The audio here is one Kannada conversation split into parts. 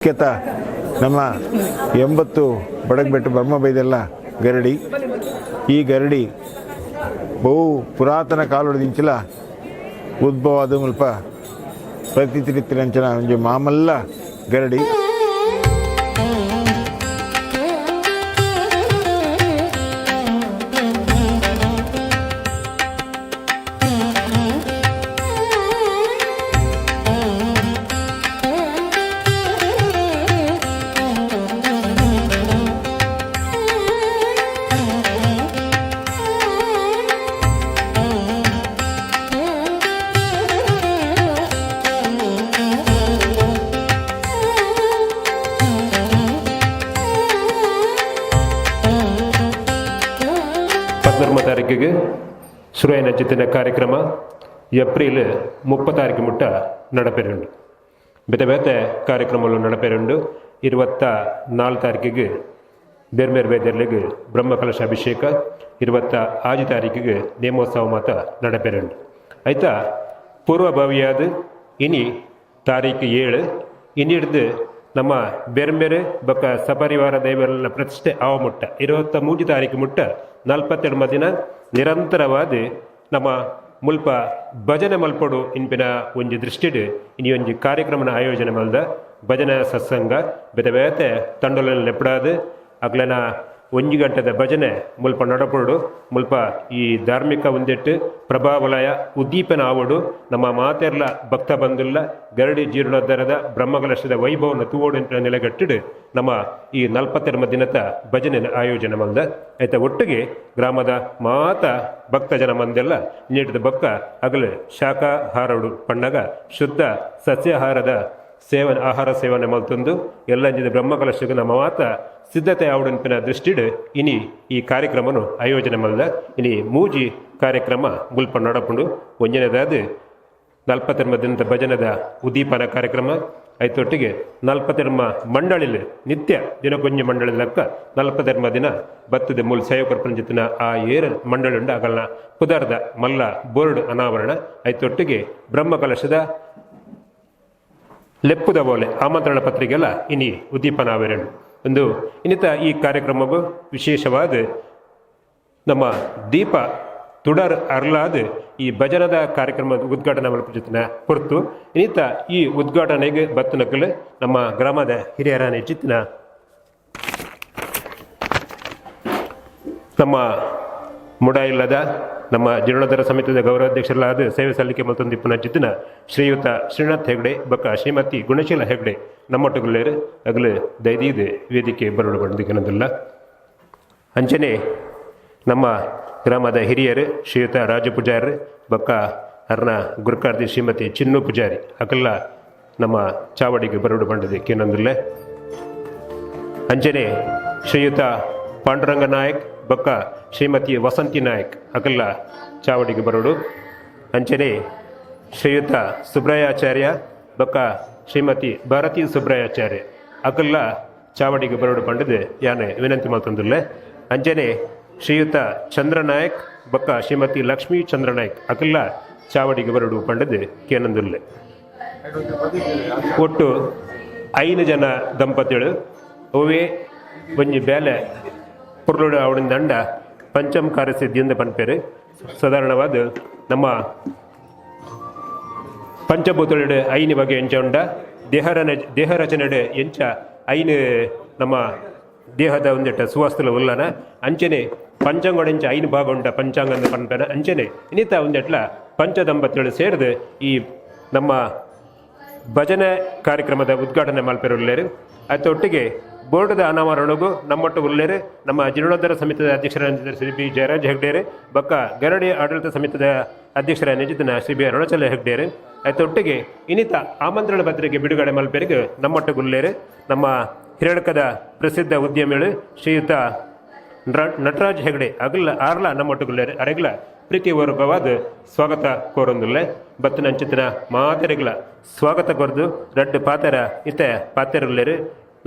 ಮುಖ್ಯತ ನಮ್ಮ 80 ಬಡಗ್ಬೆಟ್ಟು ಬ್ರಹ್ಮಬೈದೆಲ್ಲ ಗರಡಿ. ಈ ಗರಡಿ ಬಹು ಪುರಾತನ ಕಾಲದಿಂಚಲ ಉದ್ಭವ ಆದ ಮುಲ್ಪ ಪ್ರತಿತಿರಿತ್ತಿರಂಚನ ಒಂಜಿ ಮಾಮಲ್ಲ ಗರಡಿ. ತಾರೀಕಿಗೆ ಶುರುವಿನ ಜಿತ್ತಿನ ಕಾರ್ಯಕ್ರಮ ಏಪ್ರಿಲ್ 30 ಮುಟ್ಟ ನಡಪೆರುಂಡು. ಬೇತೆ ಬೇತೆ ಕಾರ್ಯಕ್ರಮಗಳು ನಡಪೆರುಂಡು. 24 ಬೇರೆ ಬೇರೆ ವೇದಿಯರ್ಲಿಗೆ ಬ್ರಹ್ಮಕಲಶ ಅಭಿಷೇಕ, 25 ನೇಮೋತ್ಸವ ಮಾತ ನಡಪೆರುಂಡು. ಆಯ್ತಾ ಪೂರ್ವಭಾವಿಯಾದ ಇನಿ ತಾರೀಕು 7 ಇನ್ನಿಡ್ದು ನಮ್ಮ ಬೇರೆ ಬೇರೆ ಬೊಕ್ಕ ಸಪರಿವಾರ ದೈವರ ಪ್ರತಿಷ್ಠೆ ಆವ ಮುಟ್ಟ 23 ಮುಟ್ಟ 42 ದಿನ ನಿರಂತರವಾದ ನಮ್ಮ ಮುಲ್ಪ ಭಜನೆ ಮಲ್ಪಡು ಇನ್ಪಿನ ಒಂಜಿ ದೃಷ್ಟಿಡ್ ಇನಿ ಒಂಜಿ ಕಾರ್ಯಕ್ರಮನ ಆಯೋಜನೆ ಮಲ್ದ ಭಜನೆ ಸತ್ಸಂಗ ಬೇತೆ ಬೇತೆ ತಂಡೋಲ ಲೆಪ್ಪಡಾದು ಅಗ್ಲನ 1 ಗಂಟೆದ ಭಜನೆ ಮುಲ್ಪ ನಡಪಡು ಮುಲ್ಪ ಈ ಧಾರ್ಮಿಕ ಒಂದೆಟ್ಟು ಪ್ರಭಾವಲಯ ಉದ್ದೀಪನ ಆವಡು ನಮ್ಮ ಮಾತೆರ್ಲ ಭಕ್ತ ಬಂದುಲ್ಲ ಗರಡಿ ಜೀರ್ಣೋದ್ಧಾರದ ಬ್ರಹ್ಮಕಲಶದ ವೈಭವನ ತೂವೋಡು ನೆಲೆಗಟ್ಟಿಡು ನಮ್ಮ ಈ 42 ದಿನದ ಭಜನೆ ಆಯೋಜನೆ ಮಂದ ಆಯ್ತಾ. ಒಟ್ಟಿಗೆ ಗ್ರಾಮದ ಮಾತ ಭಕ್ತ ಜನ ಮಂದೆಲ್ಲ ನೀಡಿದ ಬಕ್ಕ ಅಗಲು ಶಾಖಾಹಾರಡು ಪಣ್ಣಗ ಶುದ್ಧ ಸಸ್ಯಾಹಾರದ ಆಹಾರ ಸೇವನೆ ಮಲ್ತೊಂದು ಎಲ್ಲ ಬ್ರಹ್ಮಕಲಶಕ್ಕೆ ನಮ್ಮ ಮಾತ ಸಿದ್ಧತೆ ಆವಡನ್ಪಿನ ದೃಷ್ಟಿಡ್ ಇನಿ ಈ ಕಾರ್ಯಕ್ರಮನು ಆಯೋಜನೆ ಮಲ್ದ ಇನಿ ಮೂಜಿ ಕಾರ್ಯಕ್ರಮ ಮುಲ್ಪ ನಡಪುಂಡು. ಒಂಜನೇದಾದ 42 ದಿನದ ಭಜನದ ಉದ್ದೀಪನ ಕಾರ್ಯಕ್ರಮ ಐತೊಟ್ಟಿಗೆ 42 ಮಂಡಳಿಲ್ ನಿತ್ಯ ದಿನಕೊಂಜಿ ಮಂಡಳಿ ಲೆಕ್ಕ 42 ದಿನ ಬತ್ತದ ಮೂಲ ಸೇವಕರ ಪಂಜಿತಿನ ಆ ಮಂಡಳಿ ಉಂಡು ಅಗಲ್ನ ಪುದಾರ್ದ ಮಲ್ಲ ಬೋರ್ಡ್ ಅನಾವರಣ ಐತೊಟ್ಟಿಗೆ ಬ್ರಹ್ಮಕಲಶದ ಲೆಪ್ಪುದ ಬೋಲೆ ಆಮಂತ್ರಣ ಪತ್ರಿಕೆಲ್ಲ ಇನಿ ಉದ್ದೀಪನ ಆವರಣೆ ಒಂದು ಇನ್ನಿತ ಈ ಕಾರ್ಯಕ್ರಮವು ವಿಶೇಷವಾದ ನಮ್ಮ ದೀಪ ತುಡರ್ ಅರ್ಲಾದ ಈ ಭಜನದ ಕಾರ್ಯಕ್ರಮದ ಉದ್ಘಾಟನೆ ಮಲ್ಪಜಿತನ ಹೊರತು ಇನ್ನಿತ ಈ ಉದ್ಘಾಟನೆಗೆ ಬತ್ತನಕಲು ನಮ್ಮ ಗ್ರಾಮದ ಹಿರಿಯರ ನೆಚ್ಚಿನ ನಮ್ಮ ಮುಡ ಇಲ್ಲದ ನಮ್ಮ ಜೀರ್ಣೋದ್ಧಾರ ಸಮಿತಿಯ ಗೌರವಾಧ್ಯಕ್ಷರಾದ ಸೇವೆ ಸಲ್ಲಿಕೆ ಮತ್ತೊಂದಿಪ್ಪನ ಜಿತ್ತಿನ ಶ್ರೀಯುತ ಶ್ರೀನಾಥ್ ಹೆಗ್ಡೆ ಬಕ್ಕ ಶ್ರೀಮತಿ ಗುಣಶೀಲ ಹೆಗ್ಡೆ ನಮ್ಮೊಟ್ಟುಗುಳ್ಳೇರು ಅಗಲು ದೈದೀದು ವೇದಿಕೆ ಬರಡು ಬಂದಿಲ್ಲ. ಅಂಚನೆ ನಮ್ಮ ಗ್ರಾಮದ ಹಿರಿಯರು ಶ್ರೀಯುತ ರಾಜು ಪೂಜಾರಿ ಬಕ್ಕ ಅರ್ನ ಗುರುಕಾರ್ತಿ ಶ್ರೀಮತಿ ಚಿನ್ನು ಪೂಜಾರಿ ಅಕಲ್ಲ ನಮ್ಮ ಚಾವಡಿಗೆ ಬರಡು ಬಂಡದಕ್ಕೇನೊಂದಿಲ್ಲ. ಅಂಚನೆ ಶ್ರೀಯುತ ಪಾಂಡುರಂಗ ನಾಯಕ್ ಬಕ್ಕ ಶ್ರೀಮತಿ ವಸಂತಿ ನಾಯಕ್ ಅಕಲ್ಲ ಚಾವಡಿಗೆ ಬರೋಡು. ಅಂಚನೆ ಶ್ರೀಯುತ ಸುಬ್ರಾಯಾಚಾರ್ಯ ಬಕ್ಕ ಶ್ರೀಮತಿ ಭಾರತಿ ಸುಬ್ರಾಯಾಚಾರ್ಯ ಅಕಲ್ಲ ಚಾವಡಿಗೆ ಬರೋಡು ಪಂಡದು ಯಾನೆ ವಿನಂತಿ ಮಾಡ್ತಂದಿಲ್ಲ. ಅಂಚನೆ ಶ್ರೀಯುತ ಚಂದ್ರನಾಯಕ್ ಬಕ್ಕ ಶ್ರೀಮತಿ ಲಕ್ಷ್ಮೀ ಚಂದ್ರನಾಯಕ್ ಅಕಲ್ಲ ಚಾವಡಿಗೆ ಬರೋಡು ಪಂಡದು ಕೇನಂದಿಲ್ಲ. ಒಟ್ಟು 5 ಜನ ದಂಪತಿಗಳು ಅವೇ ಒಂಜಿ ಬೇಲೆ ಪುರ್ಲುಡು ಅವಡಿನ ದಂಡ ಪಂಚಮ ಕಾರ್ಯಸಿದ್ಧಿಯಿಂದ ಪನ್ಪೇರು. ಸಾಧಾರಣವಾದ ನಮ್ಮ ಪಂಚಭೂತಳುಡು 5 ಬಗೆ ಎಂಚ ಉಂಡ ದೇಹ ರಚನೆಡು ಎಂಚ 5 ನಮ್ಮ ದೇಹದ ಒಂದೆಟ್ಟ ಸುವಾಸ್ತಲ ಉಲ್ಲನ ಅಂಚನೆ ಪಂಚಾಂಗಡೆಂಚ 5 ಭಾಗ ಉಂಡ ಪಂಚಾಂಗದ ಪನ್ಪೇನ ಅಂಚನೆ ಇನ್ನಿತ ಒಂದೆಟ್ಲ ಪಂಚದಂಪತಿಗಳು ಸೇರಿದು ಈ ನಮ್ಮ ಭಜನೆ ಕಾರ್ಯಕ್ರಮದ ಉದ್ಘಾಟನೆ ಮಲ್ಪೆರುಳ್ಳೇರು. ಅದೊಟ್ಟಿಗೆ ಬೋರ್ಡದ ಅನಾವರಣಗೂ ನಮ್ಮೊಟ್ಟು ಉಳ್ಳೇರು ನಮ್ಮ ಜೀರ್ಣೋದ್ಧಾರ ಸಮಿತಿಯ ಅಧ್ಯಕ್ಷರಾದ ಶ್ರೀ ಬಿ ಜಯರಾಜ್ ಹೆಗ್ಡೇರು ಬಕ್ಕ ಗರಡಿ ಆಡಳಿತ ಸಮಿತಿಯ ಅಧ್ಯಕ್ಷರ ನಿಜಿತನ ಶ್ರೀ ಬಿ ಅರುಣಾಚಲ ಹೆಗ್ಡೇರು. ಅದೊಟ್ಟಿಗೆ ಇನ್ನಿತ ಆಮಂತ್ರಣ ಪತ್ರಿಕೆ ಬಿಡುಗಡೆ ಮಲ್ಪೆರಿಗೆ ನಮ್ಮೊಟ್ಟು ಗುಲ್ಲೇರು ನಮ್ಮ ಹಿರಡ್ಕದ ಪ್ರಸಿದ್ಧ ಉದ್ಯಮಿಗಳು ಶ್ರೀಯುತ ನಟರಾಜ್ ಹೆಗ್ಡೆ ಅಗಲ ಆರ್ಲ ನಮ್ಮೊಟ್ಟು ಗುಲ್ಲೇರು ಅರೆಗ್ಲ ಪ್ರೀತಿಪೂರ್ವಕವಾದ ಸ್ವಾಗತ ಕೋರೊಂದುಲ್ಲೆ ಬತ್ತಿನ ಅಂಚಿತಿನ ಮಾತೆರೆಗ್ಲ ಸ್ವಾಗತ ಕೊರ್ದು ರಡ್ಡು ಪಾತೆರ ಇತ್ತೆ ಪಾತೆರುಲ್ಲೇರು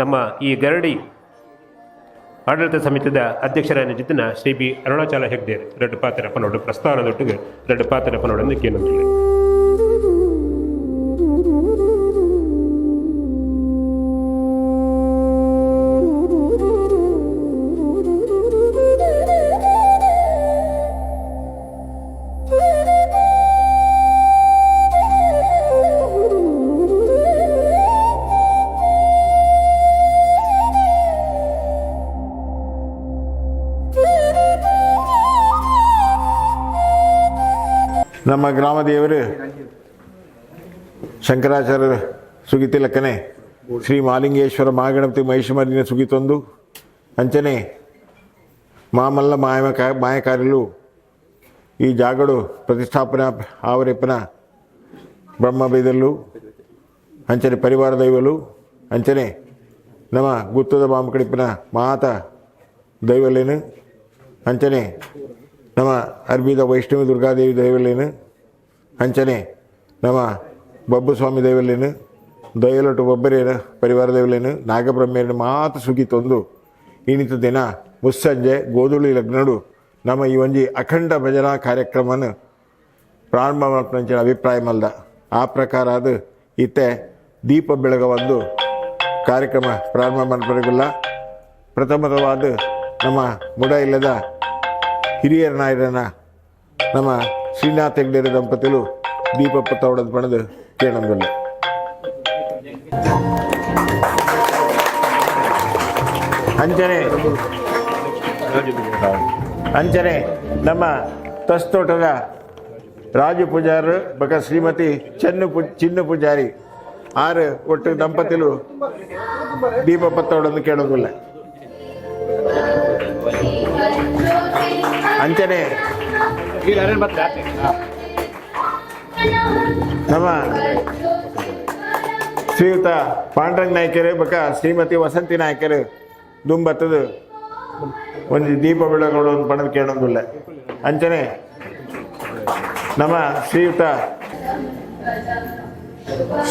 ನಮ್ಮ ಈ ಗರಡಿ ಆಡಳಿತ ಸಮಿತಿಯ ಅಧ್ಯಕ್ಷರ ಜಿತ್ತಿನ ಶ್ರೀ ಬಿ ಅರುಣಾಚಲ ಹೆಗ್ಡೇರ್ ರಡ್ಡು ಪಾತೆರ ಪನೋಡು ಪ್ರಸ್ತಾವನದೊಟ್ಟಿಗೆ ರಡ್ಡು ಪಾತೆರ ಪನೋಡನ್ನು ಕೇನಂದಿಲ್ಲ. ನಮ್ಮ ಗ್ರಾಮ ದೇವರು ಶಂಕರಾಚಾರ್ಯ ಸುಗಿತಿಲಕ್ಕನೆ ಶ್ರೀ ಮಾಲಿಂಗೇಶ್ವರ ಮಹಾಗಣಪತಿ ಮಹಿಷಮರ್ದಿನ ಸುಗಿತೊಂದು ಅಂಚನೆ ಮಾಮಲ್ಲ ಮಾಯಕಾರ್ಯಲು ಈ ಜಾಗಡು ಪ್ರತಿಷ್ಠಾಪನಾ ಆವರೆಪ್ಪನ ಬ್ರಹ್ಮಬೈದಲ್ಲು ಅಂಚನೆ ಪರಿವಾರ ದೈವಲು ಅಂಚನೆ ನಮ್ಮ ಗುತ್ತದ ಬಾಂಬಕಡಿಪಿನ ಮಾತ ದೈವಲೇನು ಅಂಚನೆ ನಮ್ಮ ಅರ್ಬಿದ ವೈಷ್ಣವಿ ದುರ್ಗಾದೇವಿ ದೈವಲೇನು ಅಂಚನೆ ನಮ್ಮ ಬಬ್ಬು ಸ್ವಾಮಿ ದೈವಲೇನು ದಯಲೊಟ್ಟು ಒಬ್ಬರೇನು ಪರಿವಾರ ದೈವಲೇನು ನಾಗಬ್ರಹ್ಮೇನ ಮಾತು ಸುಗಿತೊಂದು ಇನ್ನಿತ ದಿನ ಮುಸ್ಸಂಜೆ ಗೋಧುಳಿ ಲಗ್ನಡು ನಮ್ಮ ಈ ಒಂಜಿ ಅಖಂಡ ಭಜನಾ ಕಾರ್ಯಕ್ರಮನ ಪ್ರಾರಂಭ ಮಾಡ್ಕೊಂಡ ಅಭಿಪ್ರಾಯ ಮಲ್ದ ಆ ಪ್ರಕಾರ ಅದು ಇತ್ತೆ ದೀಪ ಬೆಳಗ ಒಂದು ಕಾರ್ಯಕ್ರಮ ಪ್ರಾರಂಭ ಮಾಡ್ಕೊಳ್ಳಿಲ್ಲ ಪ್ರಥಮವಾದ ನಮ್ಮ ಮುಡ ಇಲ್ಲದ ಹಿರಿಯರ ನಾಯರನ ನಮ್ಮ ಶ್ರೀನಾಥ್ ಹೆಗ್ಡೆರ ದಂಪತಿಗಳು ದೀಪ ಪತ್ತವಡದ ಪಣದು ಕೇಳಂಗಿಲ್ಲ ಅಂಚನೆ ನಮ್ಮ ತಸ್ತೋಟದ ರಾಜು ಪೂಜಾರು ಬಕ ಶ್ರೀಮತಿ ಚಿನ್ನು ಪೂಜಾರಿ ಆರು ಒಟ್ಟು ದಂಪತಿಗಳು ದೀಪ ಪತ್ತವಡನ್ನು ಕೇಳೋದಿಲ್ಲ ಅಂಚನೆ ನಮ್ಮ ಶ್ರೀಯುತ ಪಾಂಡ್ರಂಗ್ ನಾಯ್ಕರು ಬಕ ಶ್ರೀಮತಿ ವಸಂತಿ ನಾಯ್ಕರು ದುಂಬತ್ತದ ಒಂದು ದೀಪ ಬೆಳಗೋಡು ಒಂದು ಪಣದ ಕೇಳೋದಿಲ್ಲ ಅಂಚನೆ ನಮ್ಮ ಶ್ರೀಯುತ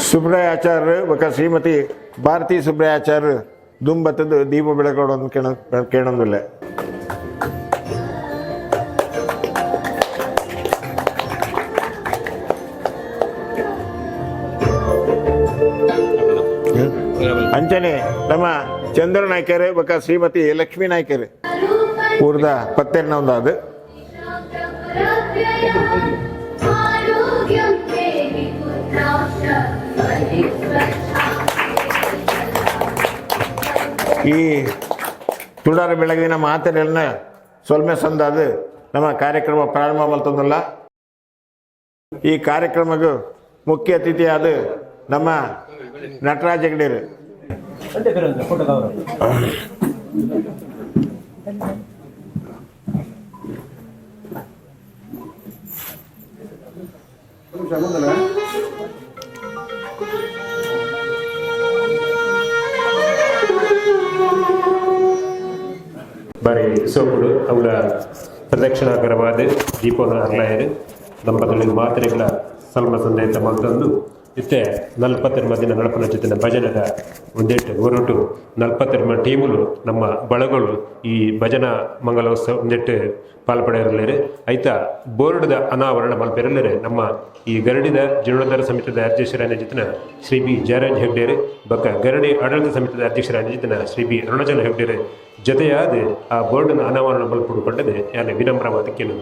ಸುಬ್ರಾಯ ಆಚಾರ್ಯ ಬಕ ಶ್ರೀಮತಿ ಭಾರತಿ ಸುಬ್ರಾಯ ಆಚಾರ್ಯ ದುಂಬತ್ತದ ದೀಪ ಬೆಳಗೋಡು ಒಂದು ಕೇಳೋದಿಲ್ಲ ಅಂಚನೆ ನಮ್ಮ ಚಂದ್ರ ನಾಯ್ಕರು ಬಕ ಶ್ರೀಮತಿ ಲಕ್ಷ್ಮೀ ನಾಯ್ಕರು ಊರ್ದ ಪತ್ತೆರನ ಒಂದು ಅದು ಈ ತುಡಾರ ಬೆಳಗಿನ ಮಾತರೆಲ್ಲ ಸೊಲ್ಮೆ ಸಂದಾದ ನಮ್ಮ ಕಾರ್ಯಕ್ರಮ ಪ್ರಾರಂಭ ಮಾಡ್ತಂದಲ್ಲ ಈ ಕಾರ್ಯಕ್ರಮಕ್ಕೂ ಮುಖ್ಯ ಅತಿಥಿಯಾದ ನಮ್ಮ ನಟರಾಜ್ ಹೆಗ್ಡೆರು ಬಾರಿ ಸೋಪುಡು ಅವಳ ಪ್ರದಕ್ಷಿಣಾಕರವಾದ ದೀಪವನ್ನು ಅರ್ಲಾಯರು ದಂಪತಿಗಳಿಗೆ ಮಾತ್ರೆಗಳ ಸಲ್ಮ ಸಂದೇಶ ಮಲ್ತಂದು ಇತ್ತೆ 40 ಮಂದಿನ ನಳಪನ ಜೊತೆ ಭಜನದ ಒಂದೆಟ್ಟು ಹೊರಟು 40 ಟೀಮುಲು ನಮ್ಮ ಬಳಗಳು ಈ ಭಜನಾ ಮಂಗಲೋತ್ಸವ ಒಂದೆಟ್ಟು ಪಾಲ್ಪಡೆಯಿರಲೇರು ಐತ ಬೋರ್ಡ್ದ ಅನಾವರಣ ಮಲ್ಪೆರಲೇರು ನಮ್ಮ ಈ ಗರಡಿದ ಜೀರ್ಣೋದ್ಧಾರ ಸಮಿತಿದ ಅಧ್ಯಕ್ಷರಾದ ಜೊತೆನ ಶ್ರೀ ಬಿ ಜಯರಾಜ್ ಹೆಗ್ಡೇರು ಬಕ್ಕ ಗರಡಿ ಆಡಳಿತ ಸಮಿತಿದ ಅಧ್ಯಕ್ಷರಾದ ಜೊತೆನ ಶ್ರೀ ಬಿ ಅರುಣಾಚಲ ಹೆಗ್ಡೇರು ಜೊತೆಯಾದ ಆ ಬೋರ್ಡ್ನ ಅನಾವರಣ ಮಲ್ಪಡುಕೊಂಡದೆ ಯಾನೆ ವಿನಮ್ರವಾದ ಕೇಳು